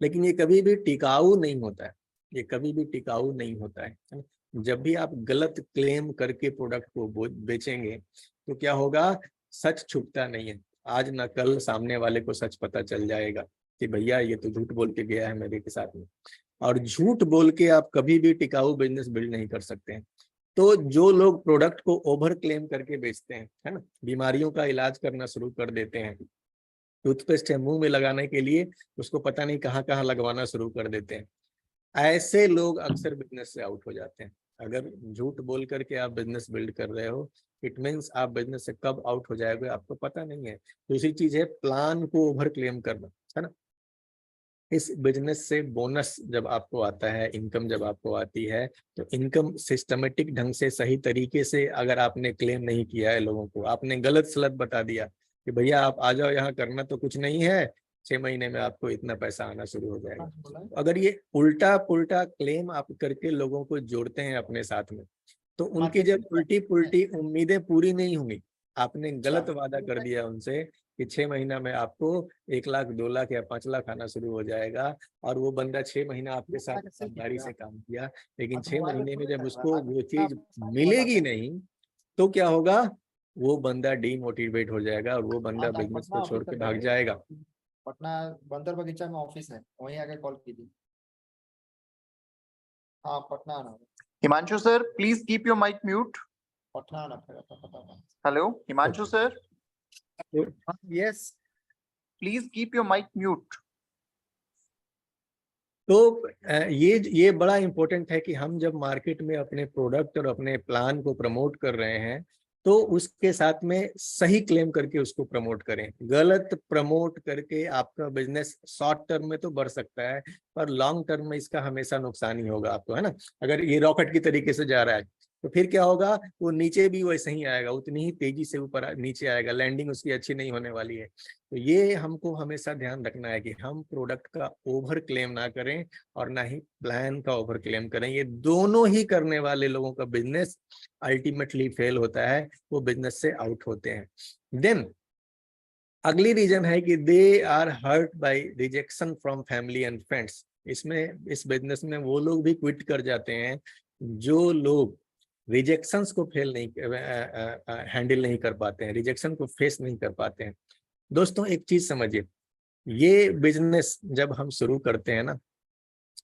लेकिन ये कभी भी टिकाऊ नहीं होता है, ये कभी भी टिकाऊ नहीं होता है। जब भी आप गलत क्लेम करके प्रोडक्ट को बेचेंगे तो क्या होगा, सच छुपता नहीं है। आज न कल सामने वाले को सच पता चल जाएगा कि भैया ये तो झूठ बोल के गया है मेरे के साथ में। और झूठ बोल के आप कभी भी टिकाऊ बिजनेस बिल्ड नहीं कर सकते हैं। तो जो लोग प्रोडक्ट को ओवर क्लेम करके बेचते हैं, है ना, बीमारियों का इलाज करना शुरू कर देते हैं, टूथपेस्ट है मुंह में लगाने के लिए, उसको पता नहीं कहाँ कहाँ लगवाना शुरू कर देते हैं, ऐसे लोग अक्सर बिजनेस से आउट हो जाते हैं। अगर झूठ बोल करके आप बिजनेस बिल्ड कर रहे हो, इट मीन्स आप बिजनेस से कब आउट हो जाएंगे आपको पता नहीं है। दूसरी चीज है प्लान को ओवर क्लेम करना, है ना। इस बिजनेस से बोनस जब आपको आता है, इनकम जब आपको आती है, तो इनकम सिस्टमेटिक ढंग से सही तरीके से अगर आपने क्लेम नहीं किया है लोगों को, आपने गलत सलत बता दिया कि भैया आप आ जाओ, यहाँ करना तो कुछ नहीं है, 6 महीने में आपको इतना पैसा आना शुरू हो जाएगा। अगर ये उल्टा पुल्टा क्लेम आप करके लोगों को जोड़ते हैं अपने साथ में, तो उनकी जब उल्टी पुल्टी उम्मीदें पूरी नहीं होंगी, आपने गलत वादा कर दिया उनसे कि 6 महीना में आपको 1 लाख 2 लाख या 5 लाख आना शुरू हो जाएगा, और वो बंदा 6 महीना आपके साथ ईमानदारी से काम किया, लेकिन 6 महीने में जब उसको वो चीज मिलेगी नहीं, तो क्या होगा, वो बंदा डीमोटिवेट हो जाएगा और वो बंदा बिजनेस को छोड़ के भाग जाएगा। पटना बंदर बगीचा में ऑफिस है, वहीं आके कॉल कीजिए। हाँ पटना आना। Himanshu sir, please keep your mic mute. Patna आना पड़ेगा तो पता। Hello, Himanshu sir, yes. please keep your mic mute. तो ये बड़ा इंपॉर्टेंट है कि हम जब मार्केट में अपने प्रोडक्ट और अपने प्लान को प्रमोट कर रहे हैं, तो उसके साथ में सही क्लेम करके उसको प्रमोट करें। गलत प्रमोट करके आपका बिजनेस शॉर्ट टर्म में तो बढ़ सकता है, पर लॉन्ग टर्म में इसका हमेशा नुकसान ही होगा आपको, है ना। अगर ये रॉकेट की तरीके से जा रहा है तो फिर क्या होगा, वो नीचे भी वैसे ही आएगा, उतनी ही तेजी से ऊपर नीचे आएगा, लैंडिंग उसकी अच्छी नहीं होने वाली है। तो ये हमको हमेशा ध्यान रखना है कि हम प्रोडक्ट का ओवर क्लेम ना करें और ना ही प्लान का ओवर क्लेम करें। ये दोनों ही करने वाले लोगों का बिजनेस अल्टीमेटली फेल होता है, वो बिजनेस से आउट होते हैं। देन अगली रीजन है कि they are hurt by rejection from family and friends. इसमें इस बिजनेस में वो लोग भी क्विट कर जाते हैं जो लोग रिजेक्शंस को फेल नहीं हैंडल नहीं कर पाते हैं, रिजेक्शन को फेस नहीं कर पाते हैं। दोस्तों एक चीज समझिए, ये बिजनेस जब हम शुरू करते हैं ना,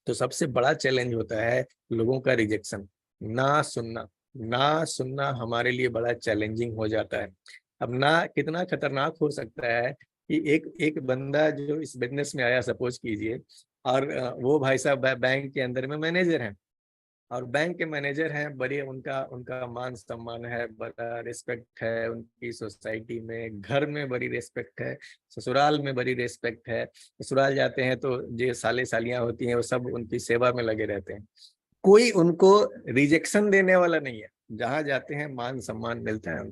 तो सबसे बड़ा चैलेंज होता है लोगों का रिजेक्शन। ना सुनना, ना सुनना हमारे लिए बड़ा चैलेंजिंग हो जाता है। अब ना कितना खतरनाक हो सकता है कि एक एक बंदा जो इस बिजनेस में आया, सपोज कीजिए, और वो भाई साहब बैंक के अंदर में मैनेजर हैं, और बैंक के मैनेजर हैं, बड़ी उनका उनका मान सम्मान है, बड़ा रिस्पेक्ट है उनकी सोसाइटी में, घर में बड़ी रिस्पेक्ट है, ससुराल में बड़ी रिस्पेक्ट है। ससुराल जाते हैं तो जो साले सालियां होती हैं वो सब उनकी सेवा में लगे रहते हैं, कोई उनको रिजेक्शन देने वाला नहीं है, जहां जाते हैं मान सम्मान मिलता है।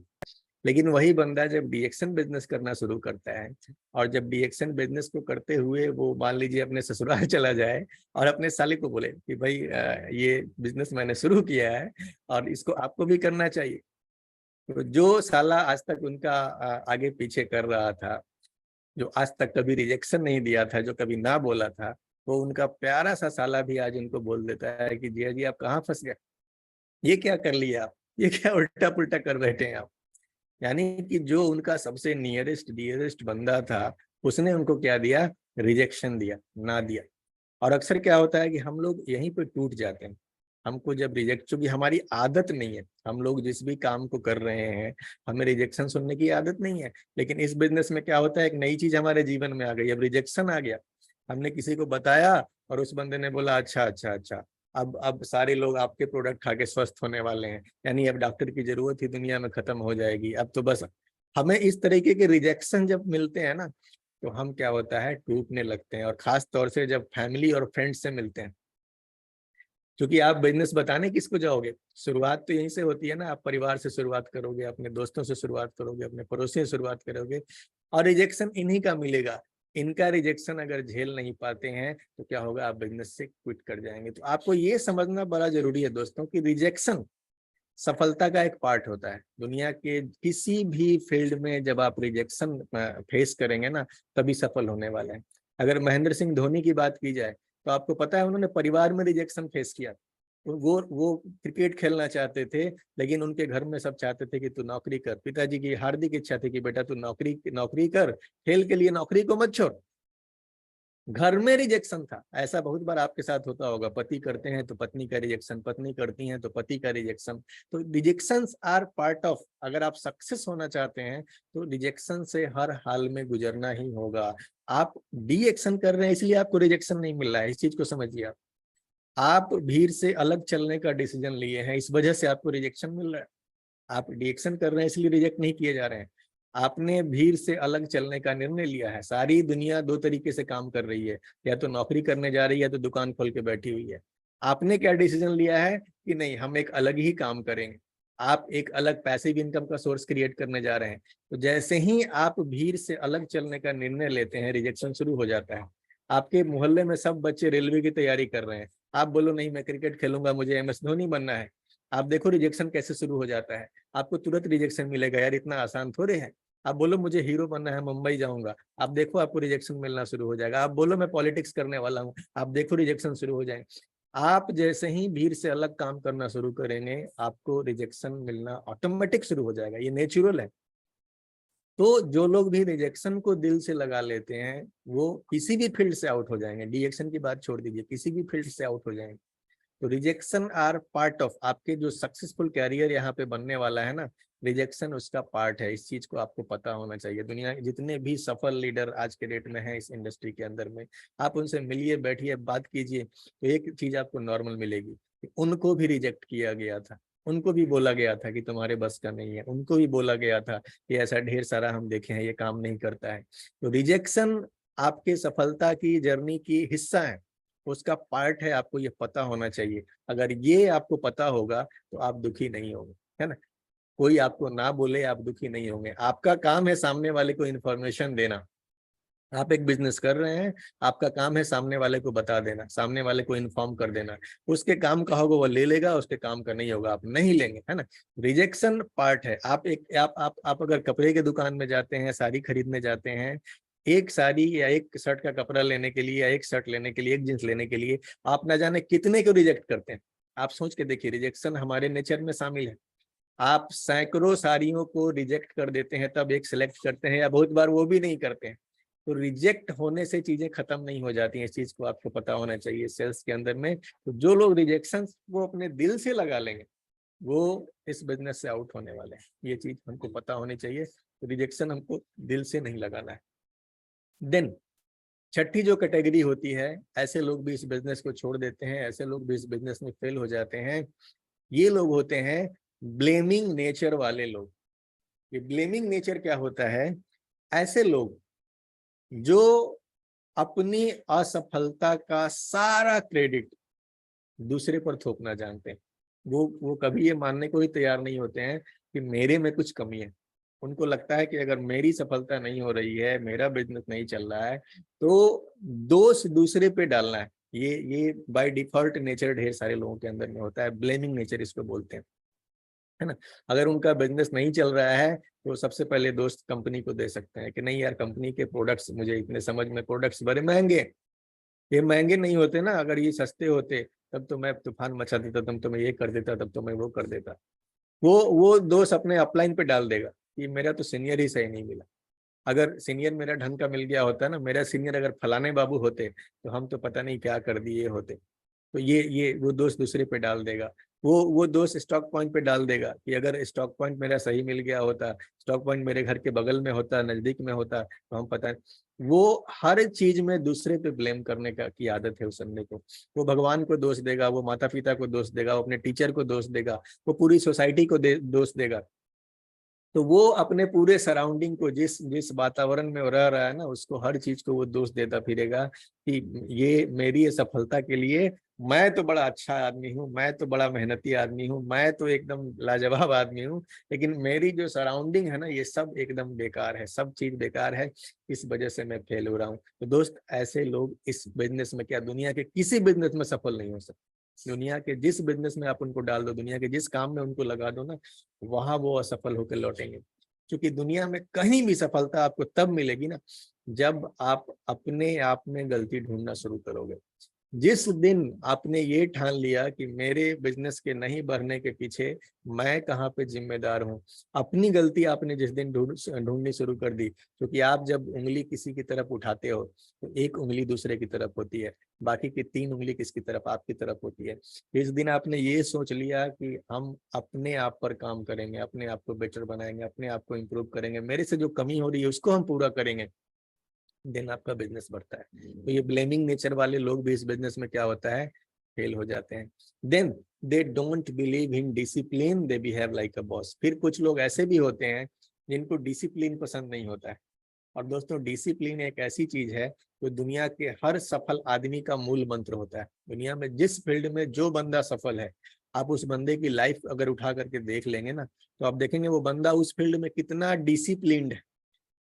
लेकिन वही बंदा जब डीएक्शन बिजनेस करना शुरू करता है, और जब डीएक्शन बिजनेस को करते हुए वो मान लीजिए अपने ससुराल चला जाए और अपने साले को बोले कि भाई ये बिजनेस मैंने शुरू किया है और इसको आपको भी करना चाहिए, तो जो साला आज तक उनका आगे पीछे कर रहा था, जो आज तक कभी रिजेक्शन नहीं दिया था, जो कभी ना बोला था, वो उनका प्यारा सा साला भी आज उनको बोल देता है कि जिया जी आप कहाँ फंस गए, ये क्या कर लिया आप, ये क्या उल्टा पुल्टा कर बैठे हैं आप। यानी कि जो उनका सबसे नियरेस्ट डियरेस्ट बंदा था, उसने उनको क्या दिया, रिजेक्शन दिया, ना दिया। और अक्सर क्या होता है कि हम लोग यहीं पे टूट जाते हैं। हमको जब रिजेक्ट, चूंकि हमारी आदत नहीं है, हम लोग जिस भी काम को कर रहे हैं हमें रिजेक्शन सुनने की आदत नहीं है। लेकिन इस बिजनेस में क्या होता है, एक नई चीज हमारे जीवन में आ गई, अब रिजेक्शन आ गया, हमने किसी को बताया और उस बंदे ने बोला अच्छा अच्छा अच्छा, अब सारे लोग आपके प्रोडक्ट खा के स्वस्थ होने वाले हैं, यानी अब डॉक्टर की जरूरत ही दुनिया में खत्म हो जाएगी, अब तो बस। हमें इस तरीके के रिजेक्शन जब मिलते हैं ना, तो हम क्या होता है, टूटने लगते हैं। और खास तौर से जब फैमिली और फ्रेंड्स से मिलते हैं, क्योंकि आप बिजनेस बताने किसको जाओगे, शुरुआत तो यहीं से होती है ना, आप परिवार से शुरुआत करोगे, अपने दोस्तों से शुरुआत करोगे, अपने पड़ोसियों से शुरुआत करोगे, और रिजेक्शन इन्हीं का मिलेगा। इनका रिजेक्शन अगर झेल नहीं पाते हैं तो क्या होगा, आप बिजनेस से क्विट कर जाएंगे। तो आपको ये समझना बड़ा जरूरी है दोस्तों कि रिजेक्शन सफलता का एक पार्ट होता है। दुनिया के किसी भी फील्ड में जब आप रिजेक्शन फेस करेंगे ना, तभी सफल होने वाले हैं। अगर महेंद्र सिंह धोनी की बात की जाए तो आपको पता है उन्होंने परिवार में रिजेक्शन फेस किया। वो क्रिकेट खेलना चाहते थे, लेकिन उनके घर में सब चाहते थे कि तू नौकरी कर। पिताजी की हार्दिक इच्छा थी कि बेटा तू नौकरी नौकरी कर, खेल के लिए नौकरी को मत छोड़। घर में रिजेक्शन था। ऐसा बहुत बार आपके साथ होता होगा, पति करते हैं तो पत्नी का रिजेक्शन, पत्नी करती हैं तो पति का रिजेक्शन। तो रिजेक्शंस आर पार्ट ऑफ, अगर आप सक्सेस होना चाहते हैं तो रिजेक्शन से हर हाल में गुजरना ही होगा। आप डी एक्शन कर रहे हैं इसलिए आपको रिजेक्शन नहीं मिल रहा है, इस चीज को समझिए। आप भीड़ से अलग चलने का डिसीजन लिए हैं, इस वजह से आपको रिजेक्शन मिल रहा है। आप रिएक्शन कर रहे हैं इसलिए रिजेक्ट नहीं किए जा रहे हैं। आपने भीड़ से अलग चलने का निर्णय लिया है। सारी दुनिया दो तरीके से काम कर रही है, या तो नौकरी करने जा रही है, या तो दुकान खोल के बैठी हुई है। आपने क्या डिसीजन लिया है कि नहीं, हम एक अलग ही काम करेंगे। आप एक अलग पैसिव इनकम का सोर्स क्रिएट करने जा रहे हैं। तो जैसे ही आप भीड़ से अलग चलने का निर्णय लेते हैं, रिजेक्शन शुरू हो जाता है। आपके मोहल्ले में सब बच्चे रेलवे की तैयारी कर रहे हैं, आप बोलो नहीं मैं क्रिकेट खेलूंगा, मुझे MS धोनी बनना है। आप देखो रिजेक्शन कैसे शुरू हो जाता है। आपको तुरंत रिजेक्शन मिलेगा, यार इतना आसान थोड़े है। आप बोलो मुझे हीरो बनना है, मुंबई जाऊंगा, आप देखो आपको रिजेक्शन मिलना शुरू हो जाएगा। आप बोलो मैं पॉलिटिक्स करने वाला हूँ, आप देखो रिजेक्शन शुरू हो जाएंगे। आप जैसे ही भीड़ से अलग काम करना शुरू करेंगे, आपको रिजेक्शन मिलना ऑटोमेटिक शुरू हो जाएगा, ये नेचुरल है। तो जो लोग भी रिजेक्शन को दिल से लगा लेते हैं, वो किसी भी फील्ड से आउट हो जाएंगे। डीएक्शन की बात छोड़ दीजिए, किसी भी फील्ड से आउट हो जाएंगे। तो रिजेक्शन आर पार्ट ऑफ, आपके जो सक्सेसफुल कैरियर यहाँ पे बनने वाला है ना, रिजेक्शन उसका पार्ट है। इस चीज को आपको पता होना चाहिए। दुनिया के जितने भी सफल लीडर आज के डेट में हैं इस इंडस्ट्री के अंदर में, आप उनसे मिलिए, बैठिए, बात कीजिए, तो एक चीज आपको नॉर्मल मिलेगी, उनको भी रिजेक्ट किया गया था। उनको भी बोला गया था कि तुम्हारे बस का नहीं है, उनको भी बोला गया था कि ऐसा ढेर सारा हम देखे हैं, ये काम नहीं करता है। तो रिजेक्शन आपके सफलता की जर्नी की हिस्सा है, उसका पार्ट है, आपको ये पता होना चाहिए। अगर ये आपको पता होगा तो आप दुखी नहीं होंगे, है ना। कोई आपको ना बोले आप दुखी नहीं होंगे। आपका काम है सामने वाले को इन्फॉर्मेशन देना। आप एक बिजनेस कर रहे हैं, आपका काम है सामने वाले को बता देना, सामने वाले को इन्फॉर्म कर देना। उसके काम का होगा वो ले लेगा, उसके काम का नहीं होगा आप नहीं लेंगे, है ना। रिजेक्शन पार्ट है। आप अगर कपड़े के दुकान में जाते हैं, साड़ी खरीदने जाते हैं, एक साड़ी या एक शर्ट का कपड़ा लेने के लिए, या एक शर्ट लेने के लिए, एक जींस लेने के लिए आप ना जाने कितने को रिजेक्ट करते हैं। आप सोच के देखिए, रिजेक्शन हमारे नेचर में शामिल है। आप सैकड़ों साड़ियों को रिजेक्ट कर देते हैं, तब एक सिलेक्ट करते हैं, या बहुत बार वो भी नहीं करते हैं। तो रिजेक्ट होने से चीजें खत्म नहीं हो जाती हैं, इस चीज को आपको पता होना चाहिए सेल्स के अंदर में। तो जो लोग रिजेक्शन वो अपने दिल से लगा लेंगे, वो इस बिजनेस से आउट होने वाले हैं। ये चीज हमको पता होनी चाहिए। तो रिजेक्शन हमको दिल से नहीं लगाना है। देन छठी जो कैटेगरी होती है, ऐसे लोग भी इस बिजनेस को छोड़ देते हैं, ऐसे लोग भी इस बिजनेस में फेल हो जाते हैं। ये लोग होते हैं ब्लेमिंग नेचर वाले लोग। ये ब्लेमिंग नेचर क्या होता है? ऐसे लोग जो अपनी असफलता का सारा क्रेडिट दूसरे पर थोपना जानते हैं। वो कभी ये मानने को ही तैयार नहीं होते हैं कि मेरे में कुछ कमी है। उनको लगता है कि अगर मेरी सफलता नहीं हो रही है, मेरा बिजनेस नहीं चल रहा है, तो दोष दूसरे पे डालना है। ये बाय डिफॉल्ट नेचर ढेर सारे लोगों के अंदर में होता है। ब्लेमिंग नेचर इसको बोलते हैं, है ना। अगर उनका बिजनेस नहीं चल रहा है तो सबसे पहले दोस्त कंपनी को दे सकते हैं कि नहीं यार, कंपनी के प्रोडक्ट्स मुझे इतने समझ में, प्रोडक्ट्स बड़े महंगे, ये महंगे नहीं होते ना, अगर ये सस्ते होते तब तो मैं तूफान मचा देता, तब तो मैं ये कर देता, तब तो मैं वो कर देता। वो दोस्त अपने अपलाइन पे डाल देगा कि मेरा तो सीनियर ही सही नहीं मिला। अगर सीनियर मेरा ढंग का मिल गया होता ना, मेरा सीनियर अगर फलाने बाबू होते तो हम तो पता नहीं क्या कर दिए होते। तो ये वो दोस्त दूसरे पे डाल देगा। वो दोस्त स्टॉक पॉइंट पे डाल देगा कि अगर स्टॉक पॉइंट मेरा सही मिल गया होता, स्टॉक पॉइंट मेरे घर के बगल में होता, नजदीक में होता, तो हम पता नहीं। वो हर चीज में दूसरे पे ब्लेम करने का की आदत है उस बंदे को। वो भगवान को दोष देगा, वो माता पिता को दोष देगा, वो अपने टीचर को दोष देगा, वो पूरी सोसाइटी को दोष देगा। तो वो अपने पूरे सराउंडिंग को, जिस जिस वातावरण में वो रह रहा है ना, उसको हर चीज को वो दोष देता फिरेगा कि ये मेरी ये सफलता के लिए मैं तो बड़ा अच्छा आदमी हूँ, मैं तो बड़ा मेहनती आदमी हूँ, मैं तो एकदम लाजवाब आदमी हूँ, लेकिन मेरी जो सराउंडिंग है ना, ये सब एकदम बेकार है, सब चीज बेकार है, इस वजह से मैं फेल हो रहा हूँ। तो दोस्त, ऐसे लोग इस बिजनेस में, क्या दुनिया के किसी बिजनेस में सफल नहीं हो सकते। दुनिया के जिस बिजनेस में आप उनको डाल दो, दुनिया के जिस काम में उनको लगा दो ना, वहां वो असफल होकर लौटेंगे। क्योंकि दुनिया में कहीं भी सफलता आपको तब मिलेगी ना, जब आप अपने आप में गलती ढूंढना शुरू करोगे। जिस दिन आपने ये ठान लिया कि मेरे बिजनेस के नहीं बढ़ने के पीछे मैं कहाँ पे जिम्मेदार हूँ, अपनी गलती आपने जिस दिन ढूंढनी शुरू कर दी। क्योंकि आप जब उंगली किसी की तरफ उठाते हो तो एक उंगली दूसरे की तरफ होती है, बाकी की 3 उंगली किसकी तरफ? आपकी तरफ होती है। इस दिन आपने ये सोच लिया कि हम अपने आप पर काम करेंगे, अपने आप को बेटर बनाएंगे, अपने आप को इम्प्रूव करेंगे, मेरे से जो कमी हो रही है उसको हम पूरा करेंगे, देन आपका बिजनेस बढ़ता है। तो ये ब्लेमिंग नेचर वाले लोग भी इस बिजनेस में क्या होता है, फेल हो जाते हैं। Then they don't believe in discipline, they behave like a boss. फिर कुछ लोग ऐसे भी होते हैं जिनको डिसिप्लिन पसंद नहीं होता है। और दोस्तों, डिसिप्लिन एक ऐसी चीज है जो दुनिया के हर सफल आदमी का मूल मंत्र होता है। दुनिया में जिस फील्ड में जो बंदा सफल है, आप उस बंदे की लाइफ अगर उठा करके देख लेंगे ना, तो आप देखेंगे वो बंदा उस फील्ड में कितना डिसिप्लिन्ड है,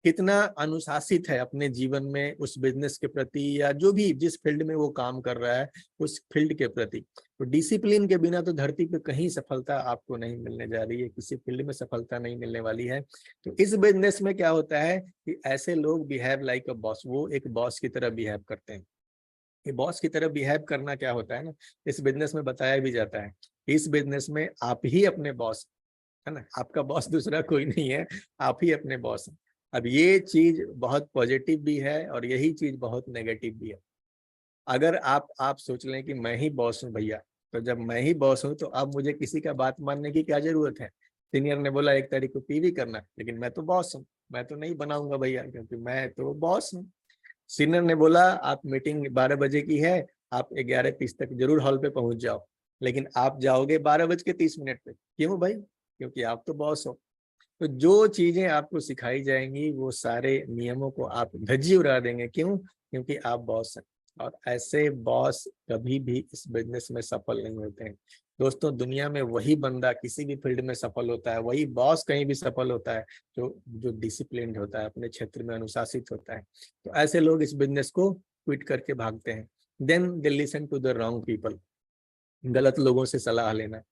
कितना अनुशासित है अपने जीवन में, उस बिजनेस के प्रति, या जो भी जिस फील्ड में वो काम कर रहा है उस फील्ड के प्रति। तो डिसिप्लिन के बिना तो धरती पे कहीं सफलता आपको नहीं मिलने जा रही है, किसी फील्ड में सफलता नहीं मिलने वाली है। तो इस बिजनेस में क्या होता है कि ऐसे लोग बिहेव लाइक अ बॉस, वो एक बॉस की तरह बिहेव करते हैं। ये बॉस की तरह बिहेव करना क्या होता है ना, इस बिजनेस में बताया भी जाता है। इस बिजनेस में आप ही अपने बॉस, है ना, आपका बॉस दूसरा कोई नहीं है, आप ही अपने बॉस हैं। अब ये चीज बहुत पॉजिटिव भी है और यही चीज बहुत नेगेटिव भी है। अगर आप सोच लें कि मैं ही बॉस हूँ भैया, तो जब मैं ही बॉस हूँ तो अब मुझे किसी का बात मानने की क्या जरूरत है? सीनियर ने बोला 1 तारीख को पीवी करना, लेकिन मैं तो बॉस हूँ, मैं तो नहीं बनाऊंगा भैया, क्योंकि मैं तो बॉस हूँ। सीनियर ने बोला आप मीटिंग 12 बजे की है, आप 11:30 तक जरूर हॉल पे पहुंच जाओ, लेकिन आप जाओगे 12:30 पे। क्यों भाई? क्योंकि आप तो बॉस हो। तो जो चीजें आपको सिखाई जाएंगी वो सारे नियमों को आप धज्जी उड़ा देंगे। क्यों? क्योंकि आप बॉस हैं। और ऐसे बॉस कभी भी इस बिजनेस में सफल नहीं होते हैं। दोस्तों, दुनिया में वही बंदा किसी भी फील्ड में सफल होता है, वही बॉस कहीं भी सफल होता है जो जो डिसिप्लिन्ड होता है, अपने क्षेत्र में अनुशासित होता है। तो ऐसे लोग इस बिजनेस को क्विट करके भागते हैं। Then they listen to the wrong people. गलत लोगों से सलाह लेना।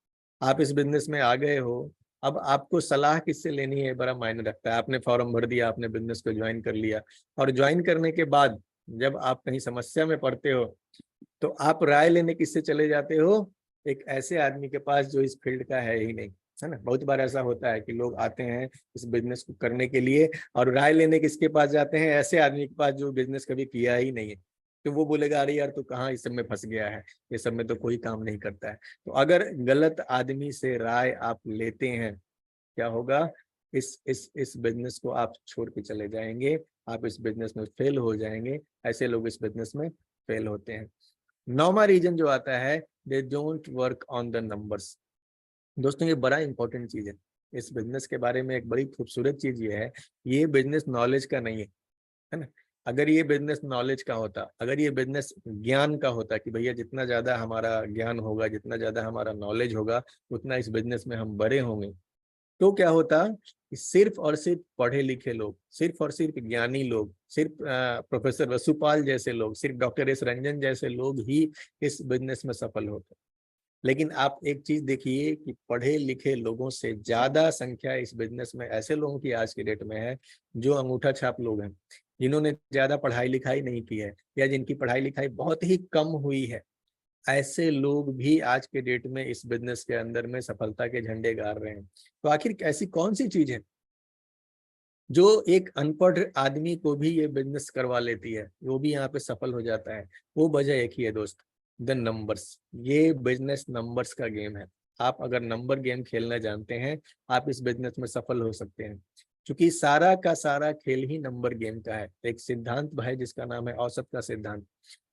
आप इस बिजनेस में आ गए हो, अब आपको सलाह किससे लेनी है बड़ा मायने रखता है। आपने फॉर्म भर दिया, आपने बिजनेस को ज्वाइन कर लिया, और ज्वाइन करने के बाद जब आप कहीं समस्या में पड़ते हो तो आप राय लेने किससे चले जाते हो? एक ऐसे आदमी के पास जो इस फील्ड का है ही नहीं, है ना। बहुत बार ऐसा होता है कि लोग आते हैं इस बिजनेस को करने के लिए और राय लेने किसके पास जाते हैं? ऐसे आदमी के पास जो बिजनेस कभी किया ही नहीं है। तो वो बोलेगा अरे यार तू कहाँ इस सब में फंस गया है, ये सब में तो कोई काम नहीं करता है। तो अगर गलत आदमी से राय आप लेते हैं, क्या होगा? इस बिजनेस को आप छोड़ के चले जाएंगे, आप इस बिजनेस में फेल हो जाएंगे। ऐसे लोग इस बिजनेस में फेल होते हैं। नौवां रीजन जो आता है, they don't work on the numbers. दोस्तों, ये बड़ा इंपॉर्टेंट चीज है। इस बिजनेस के बारे में एक बड़ी खूबसूरत चीज ये है, ये बिजनेस नॉलेज का नहीं है ना। अगर ये बिजनेस नॉलेज का होता, अगर ये बिजनेस ज्ञान का होता कि भैया जितना ज्यादा हमारा ज्ञान होगा, जितना ज्यादा हमारा नॉलेज होगा, उतना इस बिजनेस में हम बड़े होंगे, तो क्या होता कि सिर्फ और सिर्फ पढ़े लिखे लोग, सिर्फ और सिर्फ ज्ञानी लोग, सिर्फ प्रोफेसर वसुपाल जैसे लोग, सिर्फ डॉक्टर एस रंजन जैसे लोग ही इस बिजनेस में सफल होते। लेकिन आप एक चीज देखिए कि पढ़े लिखे लोगों से ज्यादा संख्या इस बिजनेस में ऐसे लोगों की आज के डेट में है जो अंगूठा छाप लोग हैं, जिन्होंने ज्यादा पढ़ाई लिखाई नहीं की है या जिनकी पढ़ाई लिखाई बहुत ही कम हुई है। ऐसे लोग भी आज के डेट में इस बिजनेस के अंदर में सफलता के झंडे गाड़ रहे हैं। तो आखिर ऐसी कौन सी चीज है जो एक अनपढ़ आदमी को भी ये बिजनेस करवा लेती है, वो भी यहाँ पे सफल हो जाता है? वो वजह एक ही है दोस्त, द नंबर्स। ये बिजनेस नंबर्स का गेम है। आप अगर नंबर गेम खेलना जानते हैं, आप इस बिजनेस में सफल हो सकते हैं। क्योंकि सारा का सारा खेल ही नंबर गेम का है। एक सिद्धांत है जिसका नाम है औसत का सिद्धांत।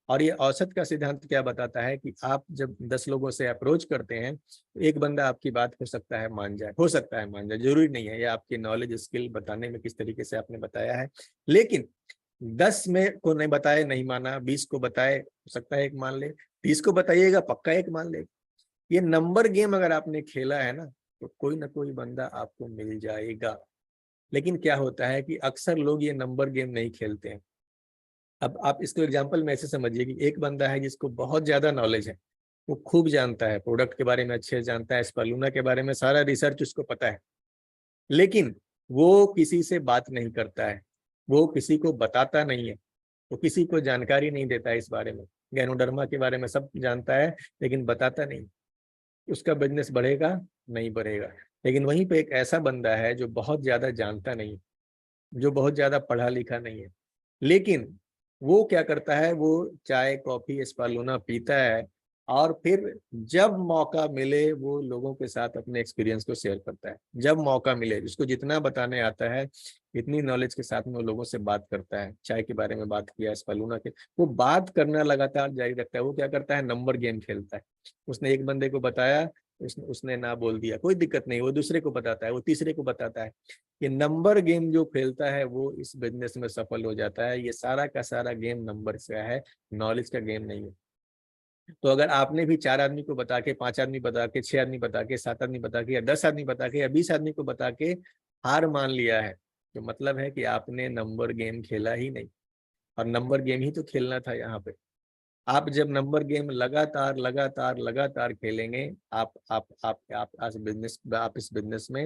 और ये औसत का सिद्धांत क्या बताता है कि आप जब 10 लोगों से अप्रोच करते हैं तो एक बंदा आपकी बात हो सकता है मान जाए, हो सकता है मान जाए, जरूरी नहीं है। ये आपकी नॉलेज स्किल बताने में किस तरीके से आपने बताया है। लेकिन 10 में को नहीं बताए नहीं माना, 20 को बताए हो सकता है एक मान ले, 30 को बताइएगा पक्का एक मान ले। ये नंबर गेम अगर आपने खेला है ना, तो कोई ना कोई बंदा आपको मिल जाएगा। लेकिन क्या होता है कि अक्सर लोग ये नंबर गेम नहीं खेलते हैं। अब आप इसको एग्जांपल में ऐसे समझिए कि एक बंदा है जिसको बहुत ज्यादा नॉलेज है, वो खूब जानता है, प्रोडक्ट के बारे में अच्छे से जानता है, स्पालूना के बारे में सारा रिसर्च उसको पता है, लेकिन वो किसी से बात नहीं करता है, वो किसी को बताता नहीं है, वो किसी को जानकारी नहीं देता है इस बारे में। गैनोडर्मा के बारे में सब जानता है लेकिन बताता नहीं। उसका बिजनेस बढ़ेगा? नहीं बढ़ेगा। लेकिन वहीं पे एक ऐसा बंदा है जो बहुत ज्यादा जानता नहीं, जो बहुत ज्यादा पढ़ा लिखा नहीं है, लेकिन वो क्या करता है, वो चाय कॉफी स्पालूना पीता है और फिर जब मौका मिले वो लोगों के साथ अपने एक्सपीरियंस को शेयर करता है। जब मौका मिले, जिसको जितना बताने आता है, इतनी नॉलेज के साथ में वो लोगों से बात करता है। चाय के बारे में बात किया, स्पालूना के, वो बात करना लगातार जारी रखता है। वो क्या करता है, नंबर गेम खेलता है। उसने एक बंदे को बताया, उसने ना बोल दिया, कोई दिक्कत नहीं, वो दूसरे को बताता है, वो तीसरे को बताता है। ये नंबर गेम जो खेलता है वो इस बिजनेस में सफल हो जाता है। ये सारा का सारा गेम नंबर का है, नॉलेज का गेम नहीं है। तो अगर आपने भी 4 आदमी को बता के, 5 आदमी बता के, 6 आदमी बता के, 7 आदमी बता के, या 10 आदमी बता के, या 20 आदमी को बता के हार मान लिया है, तो मतलब है कि आपने नंबर गेम खेला ही नहीं। और नंबर गेम ही तो खेलना था यहाँ पे। आप जब नंबर गेम लगातार लगातार लगातार खेलेंगे, आप इस बिजनेस में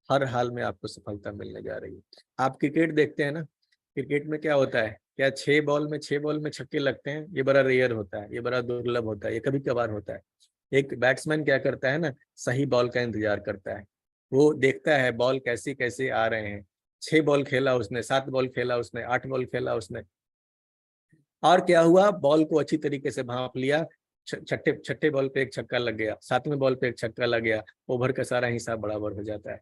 हर हाल में आपको सफलता मिलने जा रही है। आप क्रिकेट देखते हैं ना, क्रिकेट में क्या होता है, क्या 6 बॉल में छक्के लगते हैं? ये बड़ा रेयर होता है, ये बड़ा दुर्लभ होता है, ये कभी कभार होता है। एक बैट्समैन क्या करता है ना, सही बॉल का इंतजार करता है। वो देखता है बॉल कैसे कैसे आ रहे हैं। 6 बॉल खेला उसने, 7 बॉल खेला उसने, 8 बॉल खेला उसने, और क्या हुआ, बॉल को अच्छी तरीके से भांप लिया। छठे छठे बॉल पे एक छक्का लग गया, 7वें बॉल पे एक छक्का लग गया, ओवर का सारा हिसाब बराबर हो जाता है।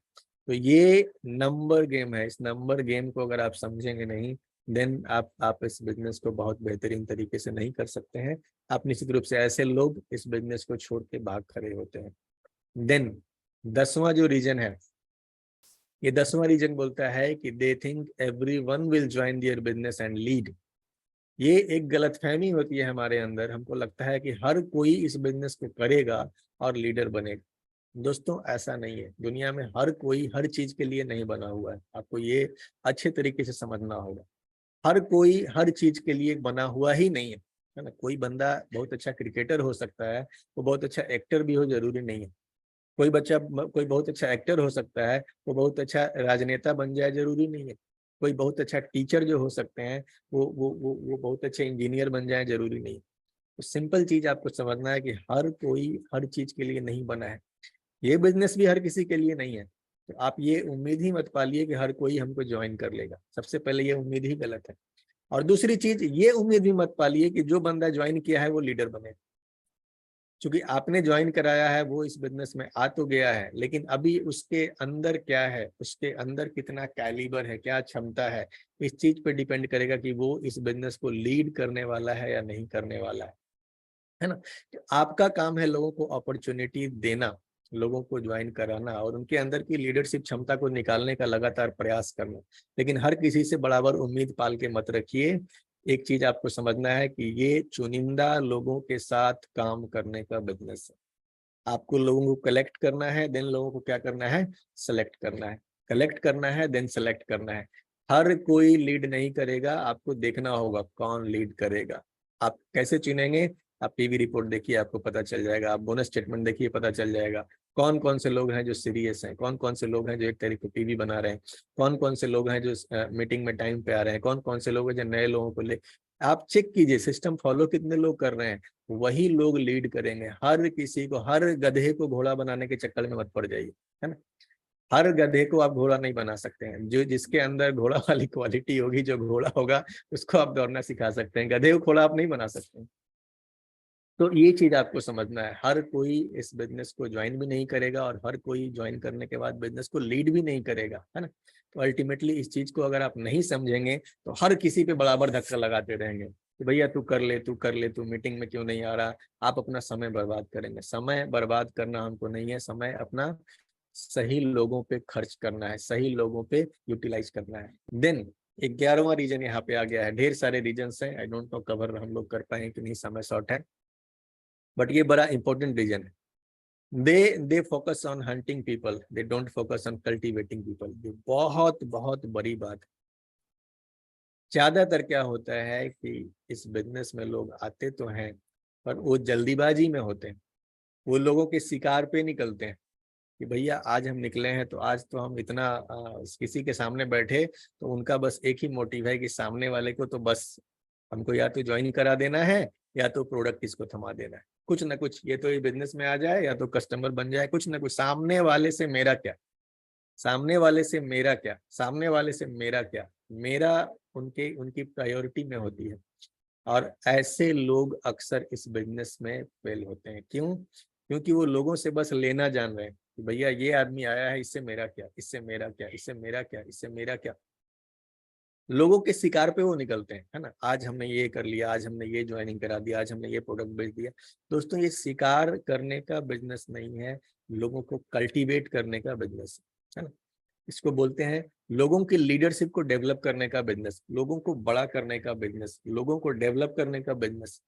तो ये नंबर गेम है। इस नंबर गेम को अगर आप समझेंगे नहीं देन आप इस बिजनेस को बहुत बेहतरीन तरीके से नहीं कर सकते हैं। आप निश्चित रूप से ऐसे लोग इस बिजनेस को छोड़ के भाग खड़े होते हैं। देन 10वां जो रीजन है, ये 10वां रीजन बोलता है कि they think everyone will join their business and lead. ये एक गलतफहमी होती है हमारे अंदर, हमको लगता है कि हर कोई इस बिजनेस को करेगा और लीडर बनेगा। दोस्तों ऐसा नहीं है, दुनिया में हर कोई हर चीज के लिए नहीं बना हुआ है, आपको ये अच्छे तरीके से समझना होगा। हर कोई हर चीज के लिए बना हुआ ही नहीं है ना। कोई बंदा बहुत अच्छा क्रिकेटर हो सकता है, वो बहुत अच्छा एक्टर भी हो, जरूरी नहीं है। कोई बहुत अच्छा एक्टर हो सकता है, वो बहुत अच्छा राजनेता बन जाए, जरूरी नहीं है। कोई बहुत अच्छा टीचर जो हो सकते हैं, वो बहुत अच्छे इंजीनियर बन जाए, जरूरी नहीं है। तो सिंपल चीज आपको समझना है कि हर कोई हर चीज के लिए नहीं बना है। ये बिजनेस भी हर किसी के लिए नहीं है। तो आप ये उम्मीद ही मत पालिए कि हर कोई हमको ज्वाइन कर लेगा। सबसे पहले ये उम्मीद ही गलत है। और दूसरी चीज, ये उम्मीद भी मत पालिए कि जो बंदा ज्वाइन किया है वो लीडर बने। क्योंकि आपने ज्वाइन कराया है, वो इस बिजनेस में आ तो गया है, लेकिन अभी उसके अंदर क्या है, उसके अंदर कितना कैलिबर है, क्या क्षमता है, इस चीज पे डिपेंड करेगा कि वो इस बिजनेस को लीड करने वाला है या नहीं करने वाला है ना। तो आपका काम है लोगों को अपॉर्चुनिटी देना, लोगों को ज्वाइन कराना और उनके अंदर की लीडरशिप क्षमता को निकालने का लगातार प्रयास करना। लेकिन हर किसी से बराबर उम्मीद पाल के मत रखिए। एक चीज आपको समझना है कि ये चुनिंदा लोगों के साथ काम करने का बिजनेस है। आपको लोगों को कलेक्ट करना है, देन लोगों को क्या करना है, सेलेक्ट करना है। कलेक्ट करना है, देन सेलेक्ट करना है। हर कोई लीड नहीं करेगा, आपको देखना होगा कौन लीड करेगा। आप कैसे चुनेंगे? आप पीवी रिपोर्ट देखिए, आपको पता चल जाएगा। आप बोनस स्टेटमेंट देखिए, पता चल जाएगा कौन कौन से लोग हैं जो सीरियस हैं, कौन कौन से लोग हैं जो एक तरीके पीवी बना रहे हैं, कौन कौन से लोग हैं जो मीटिंग में टाइम पे आ रहे हैं, कौन कौन से लोग हैं जो नए लोगों को ले। आप चेक कीजिए सिस्टम फॉलो कितने लोग कर रहे हैं, वही लोग लीड करेंगे। हर किसी को, हर गधे को घोड़ा बनाने के चक्कर में मत पड़ जाइए, है ना। हर गधे को आप घोड़ा नहीं बना सकते हैं। जो जिसके अंदर घोड़ा वाली क्वालिटी होगी, जो घोड़ा होगा, उसको आप दौड़ना सिखा सकते हैं। गधे को घोड़ा आप नहीं बना सकते हैं। तो ये चीज आपको समझना है, हर कोई इस बिजनेस को ज्वाइन भी नहीं करेगा और हर कोई ज्वाइन करने के बाद बिजनेस को लीड भी नहीं करेगा, है ना। तो अल्टीमेटली इस चीज को अगर आप नहीं समझेंगे तो हर किसी पे बराबर धक्का लगाते रहेंगे कि भैया तू कर ले, तू कर ले, तू मीटिंग में क्यों नहीं आ रहा। आप अपना समय बर्बाद करेंगे। समय बर्बाद करना हमको नहीं है, समय अपना सही लोगों पे खर्च करना है, सही लोगों पे यूटिलाइज करना है। देन 11वां रीजन यहाँ पे आ गया है। ढेर सारे रीजन हैं, आई डोंट नो कवर हम लोग कर पाए कि नहीं, समय शॉर्ट है, बट ये बड़ा इंपॉर्टेंट रीजन है। They focus on hunting people, they don't focus on cultivating people. ये बहुत बहुत बड़ी बात है। ज्यादातर क्या होता है कि इस बिजनेस में लोग आते तो हैं, पर वो जल्दीबाजी में होते हैं। वो लोगों के शिकार पे निकलते हैं कि भैया आज हम निकले हैं तो आज तो हम इतना किसी के सामने बैठे तो उनका बस एक ही मोटिव है कि सामने वाले को तो बस हमको या तो ज्वाइन करा देना है या तो प्रोडक्ट इसको थमा देना है। कुछ ना कुछ, ये तो ये बिजनेस में आ जाए या तो कस्टमर बन जाए, कुछ ना कुछ। सामने वाले से मेरा क्या, सामने वाले से मेरा क्या, सामने वाले से मेरा क्या, मेरा उनके उनकी प्रायोरिटी में होती है। और ऐसे लोग अक्सर इस बिजनेस में फेल होते हैं। क्यों? क्योंकि वो लोगों से बस लेना जान रहे हैं कि भैया ये आदमी आया है, इससे मेरा क्या, इससे मेरा क्या, इससे मेरा क्या, इससे मेरा क्या। लोगों के शिकार पे वो निकलते हैं, है ना। आज हमने ये कर लिया, आज हमने ये ज्वाइनिंग करा दिया, आज हमने ये प्रोडक्ट बेच दिया। दोस्तों ये शिकार करने का बिजनेस नहीं है, लोगों को कल्टीवेट करने का बिजनेस है ना। इसको बोलते हैं लोगों की लीडरशिप को डेवलप करने का बिजनेस, लोगों को बड़ा करने का बिजनेस, लोगों को डेवलप करने का बिजनेस।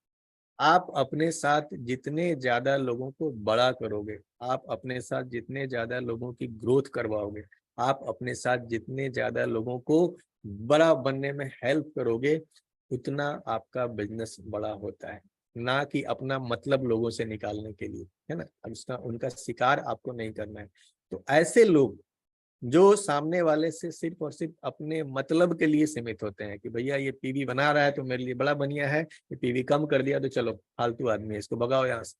आप अपने साथ जितने ज्यादा लोगों को बड़ा करोगे, आप अपने साथ जितने ज्यादा लोगों की ग्रोथ करवाओगे, आप अपने साथ जितने ज्यादा लोगों को बड़ा बनने में हेल्प करोगे, उतना आपका बिजनेस बड़ा होता है। ना कि अपना मतलब लोगों से निकालने के लिए, है ना। अब उसका उनका शिकार आपको नहीं करना है। तो ऐसे लोग जो सामने वाले से सिर्फ और सिर्फ अपने मतलब के लिए सीमित होते हैं कि भैया ये पीवी बना रहा है तो मेरे लिए बड़ा बढ़िया है, ये पीवी कम कर दिया तो चलो फालतू आदमी है, इसको भगाओ यहाँ से।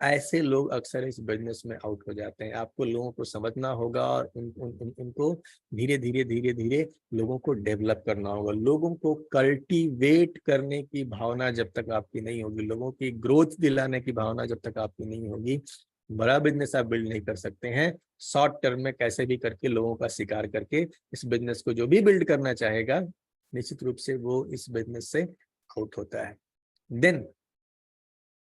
ऐसे लोग अक्सर इस बिजनेस में आउट हो जाते हैं। आपको लोगों को समझना होगा और उनको धीरे धीरे धीरे धीरे लोगों को डेवलप करना होगा। लोगों को कल्टीवेट करने की भावना जब तक आपकी नहीं होगी, लोगों की ग्रोथ दिलाने की भावना जब तक आपकी नहीं होगी, बड़ा बिजनेस आप बिल्ड नहीं कर सकते हैं। शॉर्ट टर्म में कैसे भी करके लोगों का शिकार करके इस बिजनेस को जो भी बिल्ड करना चाहेगा निश्चित रूप से वो इस बिजनेस से आउट होता है। Then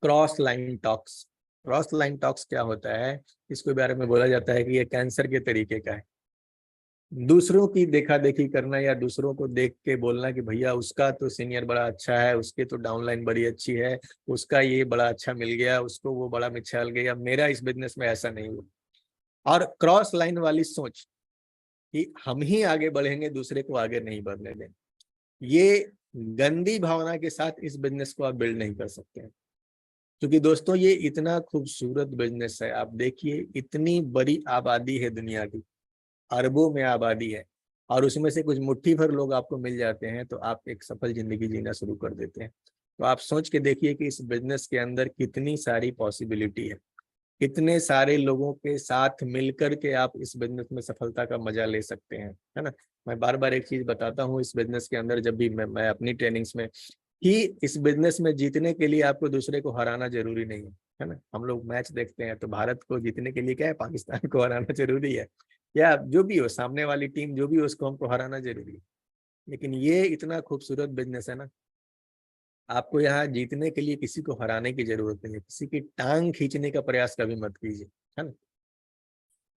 cross line talks. Cross line talks क्या होता है, इसके बारे में बोला जाता है कि ये कैंसर के तरीके का है। दूसरों की देखा देखी करना या दूसरों को देख के बोलना कि भैया उसका तो सीनियर बड़ा अच्छा है, उसके तो डाउनलाइन बड़ी अच्छी है, उसका ये बड़ा अच्छा मिल गया, उसको वो बड़ा मिल गया, मेरा इस बिजनेस में ऐसा नहीं हुआ। और क्रॉस लाइन वाली सोच कि हम ही आगे बढ़ेंगे, दूसरे को आगे नहीं बढ़ने दें, ये गंदी भावना के साथ इस बिजनेस को आप बिल्ड नहीं कर सकते हैं। क्योंकि दोस्तों ये इतना खूबसूरत बिजनेस है, आप देखिए इतनी बड़ी आबादी है दुनिया की, अरबों में आबादी है, और उसमें से कुछ मुट्ठी भर लोग आपको मिल जाते हैं तो आप एक सफल जिंदगी जीना शुरू कर देते हैं। तो आप सोच के देखिए कि इस बिजनेस के अंदर कितनी सारी पॉसिबिलिटी है, कितने सारे लोगों के साथ मिलकर के आप इस बिजनेस में सफलता का मजा ले सकते हैं, है ना। मैं बार बार एक चीज बताता हूँ इस बिजनेस के अंदर, जब भी मैं अपनी ट्रेनिंग्स में, कि इस बिजनेस में जीतने के लिए आपको दूसरे को हराना जरूरी नहीं है ना। हम लोग मैच देखते हैं तो भारत को जीतने के लिए क्या है, पाकिस्तान को हराना जरूरी है, या जो भी हो सामने वाली टीम जो भी हो उसको हमको हराना जरूरी है। लेकिन ये इतना खूबसूरत बिजनेस है ना, आपको यहाँ जीतने के लिए किसी को हराने की जरूरत नहीं है, किसी की टांग खींचने का प्रयास कभी मत कीजिए, है ना।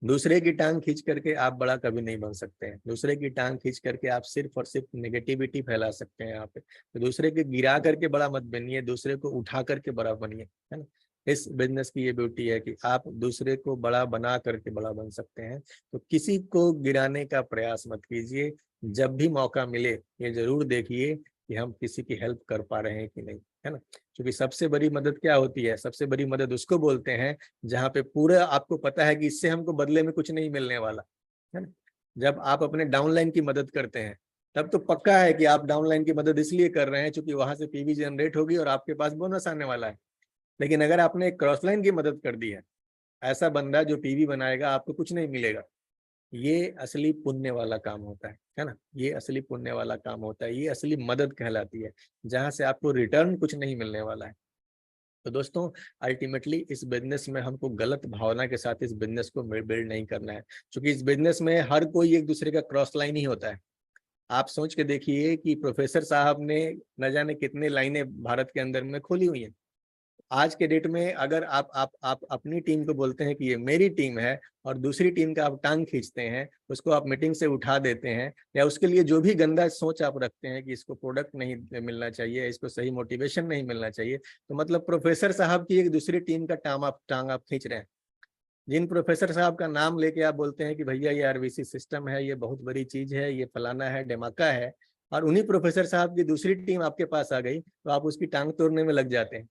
दूसरे की टांग खींच करके आप बड़ा कभी नहीं बन सकते हैं, दूसरे की टांग खींच करके आप सिर्फ और सिर्फ नेगेटिविटी फैला सकते हैं यहाँ पे। तो दूसरे के गिरा करके बड़ा मत बनिए, दूसरे को उठा करके बड़ा बनिए, है ना। इस बिजनेस की ये ब्यूटी है कि आप दूसरे को बड़ा बना करके बड़ा बन सकते हैं। तो किसी को गिराने का प्रयास मत कीजिए, जब भी मौका मिले ये जरूर देखिए कि हम किसी की हेल्प कर पा रहे हैं कि नहीं, है ना। क्योंकि सबसे बड़ी मदद क्या होती है, सबसे बड़ी मदद उसको बोलते हैं जहाँ पे पूरा आपको पता है कि इससे हमको बदले में कुछ नहीं मिलने वाला, है ना। जब आप अपने डाउनलाइन की मदद करते हैं तब तो पक्का है कि आप डाउनलाइन की मदद इसलिए कर रहे हैं क्योंकि वहां से पीवी जनरेट होगी और आपके पास बोनस आने वाला है। लेकिन अगर आपने एक क्रॉस लाइन की मदद कर दी है, ऐसा बंदा जो पीवी बनाएगा आपको कुछ नहीं मिलेगा, ये असली पुण्य वाला काम होता है ना। ये असली पुण्य वाला काम होता है, ये असली मदद कहलाती है, जहां से आपको रिटर्न कुछ नहीं मिलने वाला है। तो दोस्तों अल्टीमेटली इस बिजनेस में हमको गलत भावना के साथ इस बिजनेस को बिल्ड नहीं करना है, क्योंकि इस बिजनेस में हर कोई एक दूसरे का क्रॉस लाइन ही होता है। आप सोच के देखिए कि प्रोफेसर साहब ने न जाने कितने लाइनें भारत के अंदर में खोली हुई हैं। आज के डेट में अगर आप अपनी टीम को बोलते हैं कि ये मेरी टीम है और दूसरी टीम का आप टांग खींचते हैं, उसको आप मीटिंग से उठा देते हैं, या उसके लिए जो भी गंदा सोच आप रखते हैं कि इसको प्रोडक्ट नहीं मिलना चाहिए, इसको सही मोटिवेशन नहीं मिलना चाहिए, तो मतलब प्रोफेसर साहब की एक दूसरी टीम का टांग आप खींच रहे हैं। जिन प्रोफेसर साहब का नाम लेके आप बोलते हैं कि भैया ये आरबीसी सिस्टम है, ये बहुत बड़ी चीज है, ये फलाना है डेमाका है, और उन्हीं प्रोफेसर साहब की दूसरी टीम आपके पास आ गई तो आप उसकी टांग तोड़ने में लग जाते हैं।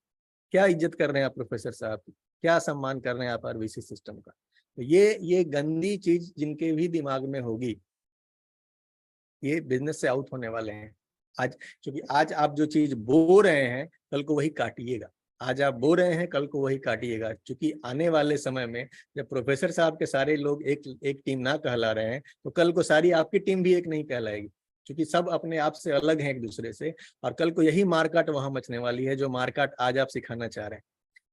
क्या इज्जत कर रहे हैं आप प्रोफेसर साहब की, क्या सम्मान कर रहे हैं आप आरबीसी सिस्टम का। तो ये गंदी चीज जिनके भी दिमाग में होगी, ये बिजनेस से आउट होने वाले हैं आज। क्योंकि आज आप जो चीज बो रहे हैं कल को वही काटिएगा, आज आप बो रहे हैं कल को वही काटिएगा। क्योंकि आने वाले समय में जब प्रोफेसर साहब के सारे लोग एक टीम ना कहला रहे हैं तो कल को सारी आपकी टीम भी एक नहीं कहलाएगी, क्योंकि सब अपने आप से अलग हैं एक दूसरे से। और कल को यही मारकाट वहां मचने वाली है जो मारकाट आज आप सिखाना चाह रहे हैं।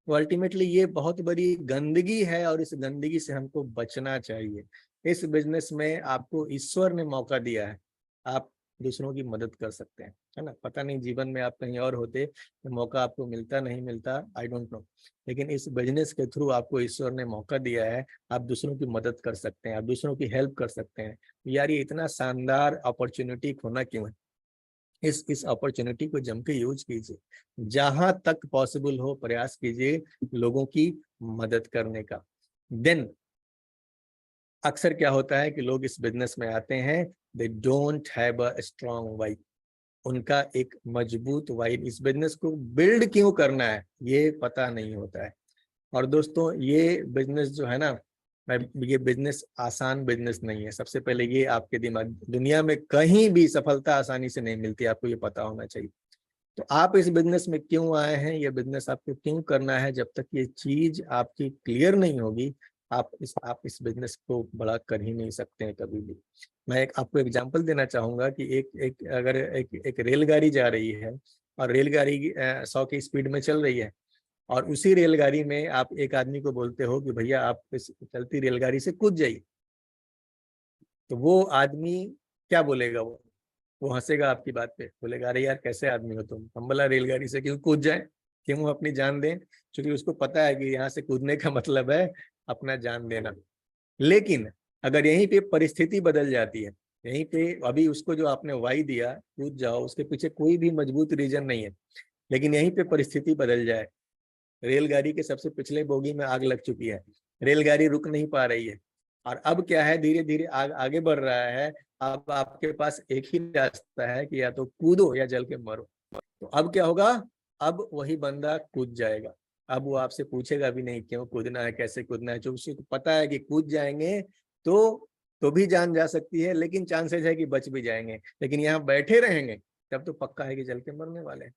तो अल्टीमेटली ये बहुत बड़ी गंदगी है और इस गंदगी से हमको बचना चाहिए। इस बिजनेस में आपको ईश्वर ने मौका दिया है, आप दूसरों की मदद कर सकते हैं, है ना। पता नहीं जीवन में आप कहीं और होते तो मौका आपको मिलता नहीं मिलता, आई डोंट नो, लेकिन इस बिजनेस के थ्रू आपको ईश्वर ने मौका दिया है, आप दूसरों की मदद कर सकते हैं, आप दूसरों की हेल्प कर सकते हैं। यार ये इतना शानदार अपॉर्चुनिटी खोना क्यों है। इस अपॉर्चुनिटी को जम के यूज कीजिए, जहां तक पॉसिबल हो प्रयास कीजिए लोगों की मदद करने का। देन अक्सर क्या होता है कि लोग इस बिजनेस में आते हैं, they don't have a strong vibe, उनका एक मजबूत वाइब, इस बिजनेस को बिल्ड क्यों करना है ये पता नहीं होता है। और दोस्तों ये बिजनेस जो है ना, ये बिजनेस आसान बिजनेस नहीं है। सबसे पहले ये आपके दिमाग, दुनिया में कहीं भी सफलता आसानी से नहीं मिलती, आपको ये पता होना चाहिए। तो आप इस बिजनेस में क्यों आए हैं, ये बिजनेस आपको क्यों करना है, जब तक ये चीज आपकी क्लियर नहीं होगी आप इस बिजनेस को बड़ा कर ही नहीं सकते हैं कभी भी। मैं आपको एग्जांपल देना चाहूंगा कि अगर एक रेलगाड़ी जा रही है और रेलगाड़ी 100 की स्पीड में चल रही है, और उसी रेलगाड़ी में आप एक आदमी को बोलते हो कि भैया आप इस चलती रेलगाड़ी से कूद जाइए, तो वो आदमी क्या बोलेगा, वो हंसेगा आपकी बात पे, बोलेगा अरे यार कैसे आदमी हो तुम, हम भला रेलगाड़ी से क्यों कूद जाए, क्यों हम अपनी जान दें, क्योंकि उसको पता है कि यहाँ से कूदने का मतलब है अपना जान देना। लेकिन अगर यहीं पे परिस्थिति बदल जाती है, यहीं पे अभी उसको जो आपने वाई दिया कूद जाओ, उसके पीछे कोई भी मजबूत रीजन नहीं है, लेकिन यहीं पे परिस्थिति बदल जाए, रेलगाड़ी के सबसे पिछले बोगी में आग लग चुकी है, रेलगाड़ी रुक नहीं पा रही है, और अब क्या है, धीरे धीरे आगे बढ़ रहा है, अब आपके पास एक ही रास्ता है कि या तो कूदो या जल के मरो। तो अब क्या होगा, अब वही बंदा कूद जाएगा, अब वो आपसे पूछेगा भी नहीं क्यों कूदना है, कैसे कूदना है, जो उसे पता है कि कूद जाएंगे तो भी जान जा सकती है, लेकिन चांसेस है कि बच भी जाएंगे, लेकिन यहाँ बैठे रहेंगे तब तो पक्का है कि जल के मरने वाले हैं।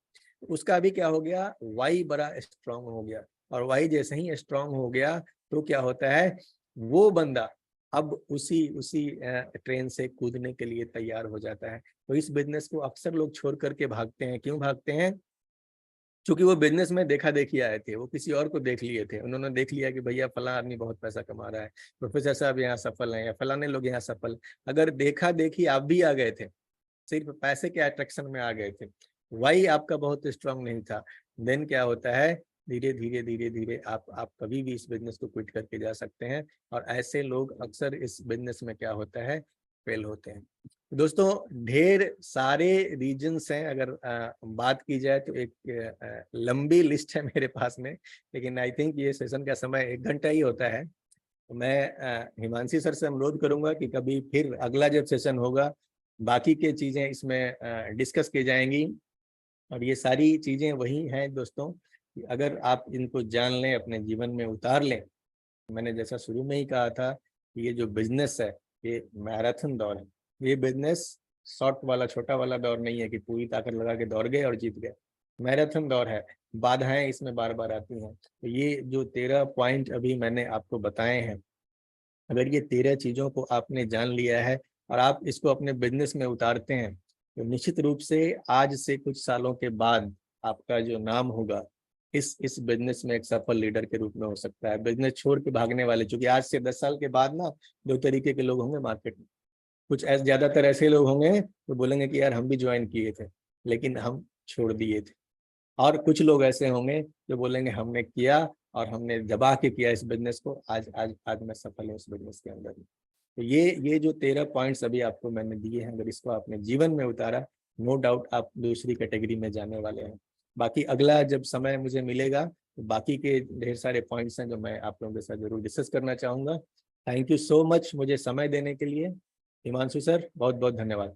उसका भी क्या हो गया, वाई बड़ा स्ट्रांग हो गया, और वाई जैसे ही स्ट्रांग हो गया तो क्या होता है, वो बंदा अब उसी उसी ट्रेन से कूदने के लिए तैयार हो जाता है। तो इस बिजनेस को अक्सर लोग छोड़ करके भागते हैं, क्यों भागते हैं, क्योंकि वो बिजनेस में देखा देखी आए थे, वो किसी और को देख लिए थे, उन्होंने देख लिया कि भैया फला आदमी बहुत पैसा कमा रहा है, प्रोफेसर साहब यहाँ सफल हैं, या फलाने लोग यहाँ सफल। अगर देखा देखी आप भी आ गए थे, सिर्फ पैसे के अट्रैक्शन में आ गए थे, वही आपका बहुत स्ट्रांग नहीं था, देन क्या होता है, धीरे धीरे धीरे धीरे आप कभी भी इस बिजनेस को क्विट करके जा सकते हैं, और ऐसे लोग अक्सर इस बिजनेस में क्या होता है, फेल होते हैं। दोस्तों ढेर सारे रीजंस हैं, अगर बात की जाए तो एक लंबी लिस्ट है मेरे पास में, लेकिन आई थिंक ये सेशन का समय 1 घंटा ही होता है। तो मैं हिमांशी सर से अनुरोध करूंगा कि कभी फिर अगला जब सेशन होगा, बाकी के चीजें इसमें डिस्कस की जाएंगी, और ये सारी चीजें वही हैं दोस्तों कि अगर आप इनको जान लें, अपने जीवन में उतार लें, मैंने जैसा शुरू में ही कहा था कि ये जो बिजनेस है ये मैराथन दौड़ है, ये बिजनेस शॉर्ट वाला छोटा वाला दौड़ नहीं है कि पूरी ताकत लगा के दौड़ गए और जीत गए, मैराथन दौड़ है, बाधाएं इसमें बार बार आती हैं। तो ये जो 13 पॉइंट अभी मैंने आपको बताए हैं, अगर ये 13 चीजों को आपने जान लिया है और आप इसको अपने बिजनेस में उतारते हैं, तो निश्चित रूप से आज से कुछ सालों के बाद आपका जो नाम होगा इस बिजनेस में एक सफल लीडर के रूप में हो सकता है। बिजनेस छोड़ के भागने वाले, क्योंकि आज से 10 साल के बाद ना 2 तरीके के लोग होंगे मार्केट में, कुछ ज्यादातर ऐसे लोग होंगे तो बोलेंगे कि यार हम भी ज्वाइन किए थे लेकिन हम छोड़ दिए थे, और कुछ लोग ऐसे होंगे जो बोलेंगे हमने किया और हमने दबा के किया इस बिजनेस को, आज आज आज मैं सफल हूँ इस बिजनेस के अंदर। तो ये जो 13 पॉइंट्स अभी आपको मैंने दिए हैं, अगर इसको आपने जीवन में उतारा, नो डाउट आप दूसरी कैटेगरी में जाने वाले हैं। बाकी अगला जब समय मुझे मिलेगा तो बाकी के ढेर सारे पॉइंट्स हैं जो मैं आप लोगों के साथ जरूर डिस्कस करना चाहूंगा। थैंक यू सो मच मुझे समय देने के लिए। हिमांशु सर बहुत बहुत धन्यवाद।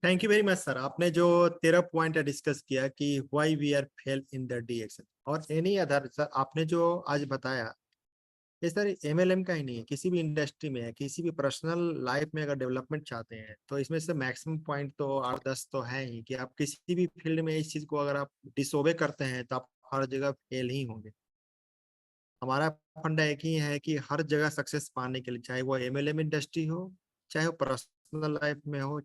Thank you very much sir. आपने जो 13 पॉइंट डिस्कस किया कि why we are fail in the DXN और एनी अदर, सर आपने जो आज बताया ये सर MLM का ही नहीं है, किसी भी इंडस्ट्री में है, किसी भी पर्सनल लाइफ में अगर डेवलपमेंट चाहते हैं तो इसमें से मैक्सिमम पॉइंट तो 8-10 तो है ही कि आप किसी भी फील्ड में इस चीज को अगर आप डिसोबे करते हैं तो आप हर जगह फेल ही होंगे। हमारा फंडा एक ही है कि हर जगह सक्सेस पाने के लिए, चाहे वो MLM इंडस्ट्री हो, चाहे वो पर्सनल लाइफ में हो,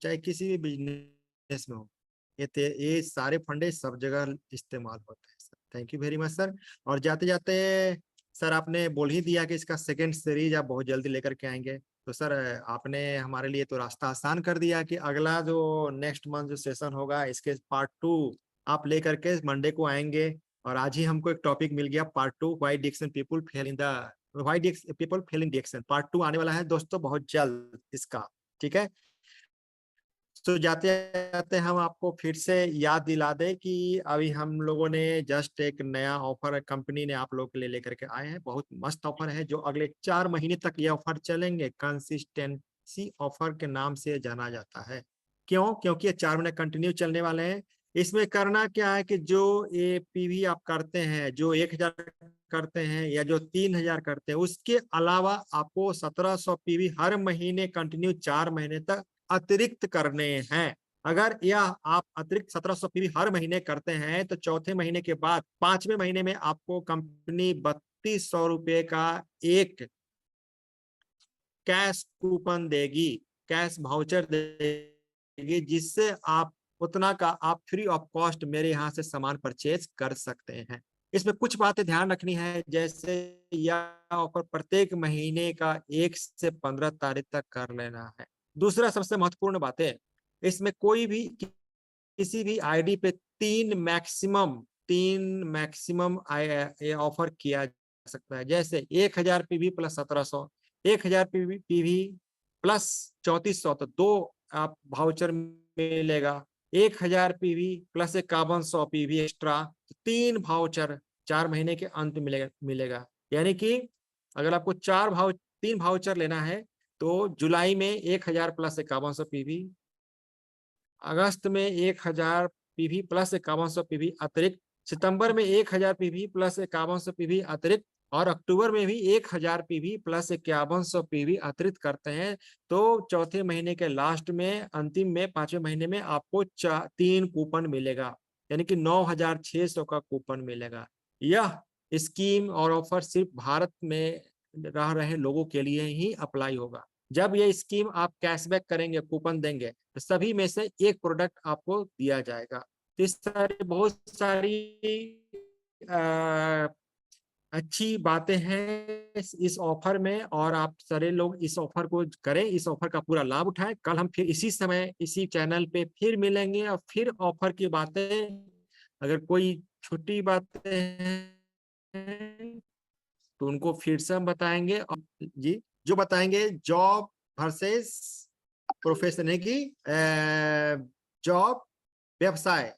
चाहे किसी भी बिजनेस में हो, ये सारे फंडे सब जगह इस्तेमाल होते हैं sir. Thank you very much sir. और जाते जाते सर आपने बोल ही दिया कि इसका सेकंड सीरीज आप बहुत जल्दी लेकर के आएंगे, तो सर आपने हमारे लिए तो रास्ता आसान कर दिया कि अगला जो नेक्स्ट मंथ जो सेशन होगा इसके पार्ट 2 आप लेकर के मंडे को आएंगे। और आज ही हमको एक टॉपिक मिल गया part 2, why DXN people fail in the why people fail in DXN, part 2 आने वाला है दोस्तों बहुत जल्द इसका। ठीक है, तो जाते जाते हम आपको फिर से याद दिला दें कि अभी हम लोगों ने जस्ट एक नया ऑफर कंपनी ने आप लोगों के लिए लेकर के आए हैं, बहुत मस्त ऑफर है जो अगले 4 महीने तक ये ऑफर चलेंगे। कंसिस्टेंसी ऑफर के नाम से जाना जाता है। क्यों? क्योंकि ये 4 महीने कंटिन्यू चलने वाले हैं। इसमें करना क्या है कि जो ये PV आप करते हैं, जो 1000 करते हैं या जो 3000 करते हैं, उसके अलावा आपको 1700 PV हर महीने कंटिन्यू 4 महीने तक अतिरिक्त करने हैं। अगर यह आप अतिरिक्त 1700 PV हर महीने करते हैं तो चौथे महीने के बाद 5वें महीने में आपको कंपनी 3200 रुपए का एक कैश कूपन देगी, कैश वाउचर देगी, जिससे आप उतना का आप फ्री ऑफ कॉस्ट मेरे यहाँ से सामान परचेज कर सकते हैं। इसमें कुछ बातें ध्यान रखनी है, जैसे यह ऑफर प्रत्येक महीने का 1 से 15 तारीख तक कर लेना है। दूसरा सबसे महत्वपूर्ण बात है, इसमें कोई भी किसी भी आईडी पे 3 मैक्सिमम ऑफर किया जा सकता है। जैसे 1000 पीवी प्लस 1700, 1000 पीवी प्लस 3400, तो 2 आप वाउचर मिलेगा। 1000 PV plus 5100 PV extra, 3 voucher 4 महीने के अंत मिलेगा। यानी कि अगर आपको 3 वाउचर लेना है तो जुलाई में 1000 प्लस 5100 पीवी, अगस्त में 1000 पीवी प्लस 5100 पीवी अतिरिक्त, सितंबर में 1000 पीवी प्लस 5100 पीवी अतिरिक्त, और अक्टूबर में भी 1000 पीवी प्लस 5100 पीवी अतिरिक्त करते हैं। तो चौथे महीने के लास्ट में, अंतिम में, 5वें महीने में आपको 3 कूपन मिलेगा, यानी कि 9600 का कूपन मिलेगा। यह स्कीम और ऑफर सिर्फ भारत में रह रहे लोगों के लिए ही अप्लाई होगा। जब ये स्कीम आप कैशबैक करेंगे, कूपन देंगे, तो सभी में से एक प्रोडक्ट आपको दिया जाएगा। तो इस सारी बहुत सारी अच्छी बातें हैं इस ऑफर में, और आप सारे लोग इस ऑफर को करें, इस ऑफर का पूरा लाभ उठाएं। कल हम फिर इसी समय इसी चैनल पे फिर मिलेंगे और फिर ऑफर की बातें, अगर कोई छोटी बातें हैं तो उनको फिर से हम बताएंगे। और जी जो बताएंगे जॉब वर्सेस प्रोफेशन है कि जॉब व्यवसाय,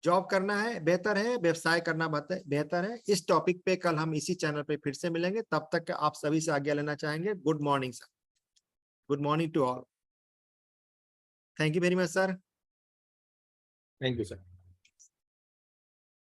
जॉब करना है बेहतर है, व्यवसाय करना बेहतर है। इस टॉपिक पे कल हम इसी चैनल पे फिर से मिलेंगे। तब तक आप सभी से आज्ञा लेना चाहेंगे। Good morning sir, good morning to all. Thank you very much sir. Thank you sir.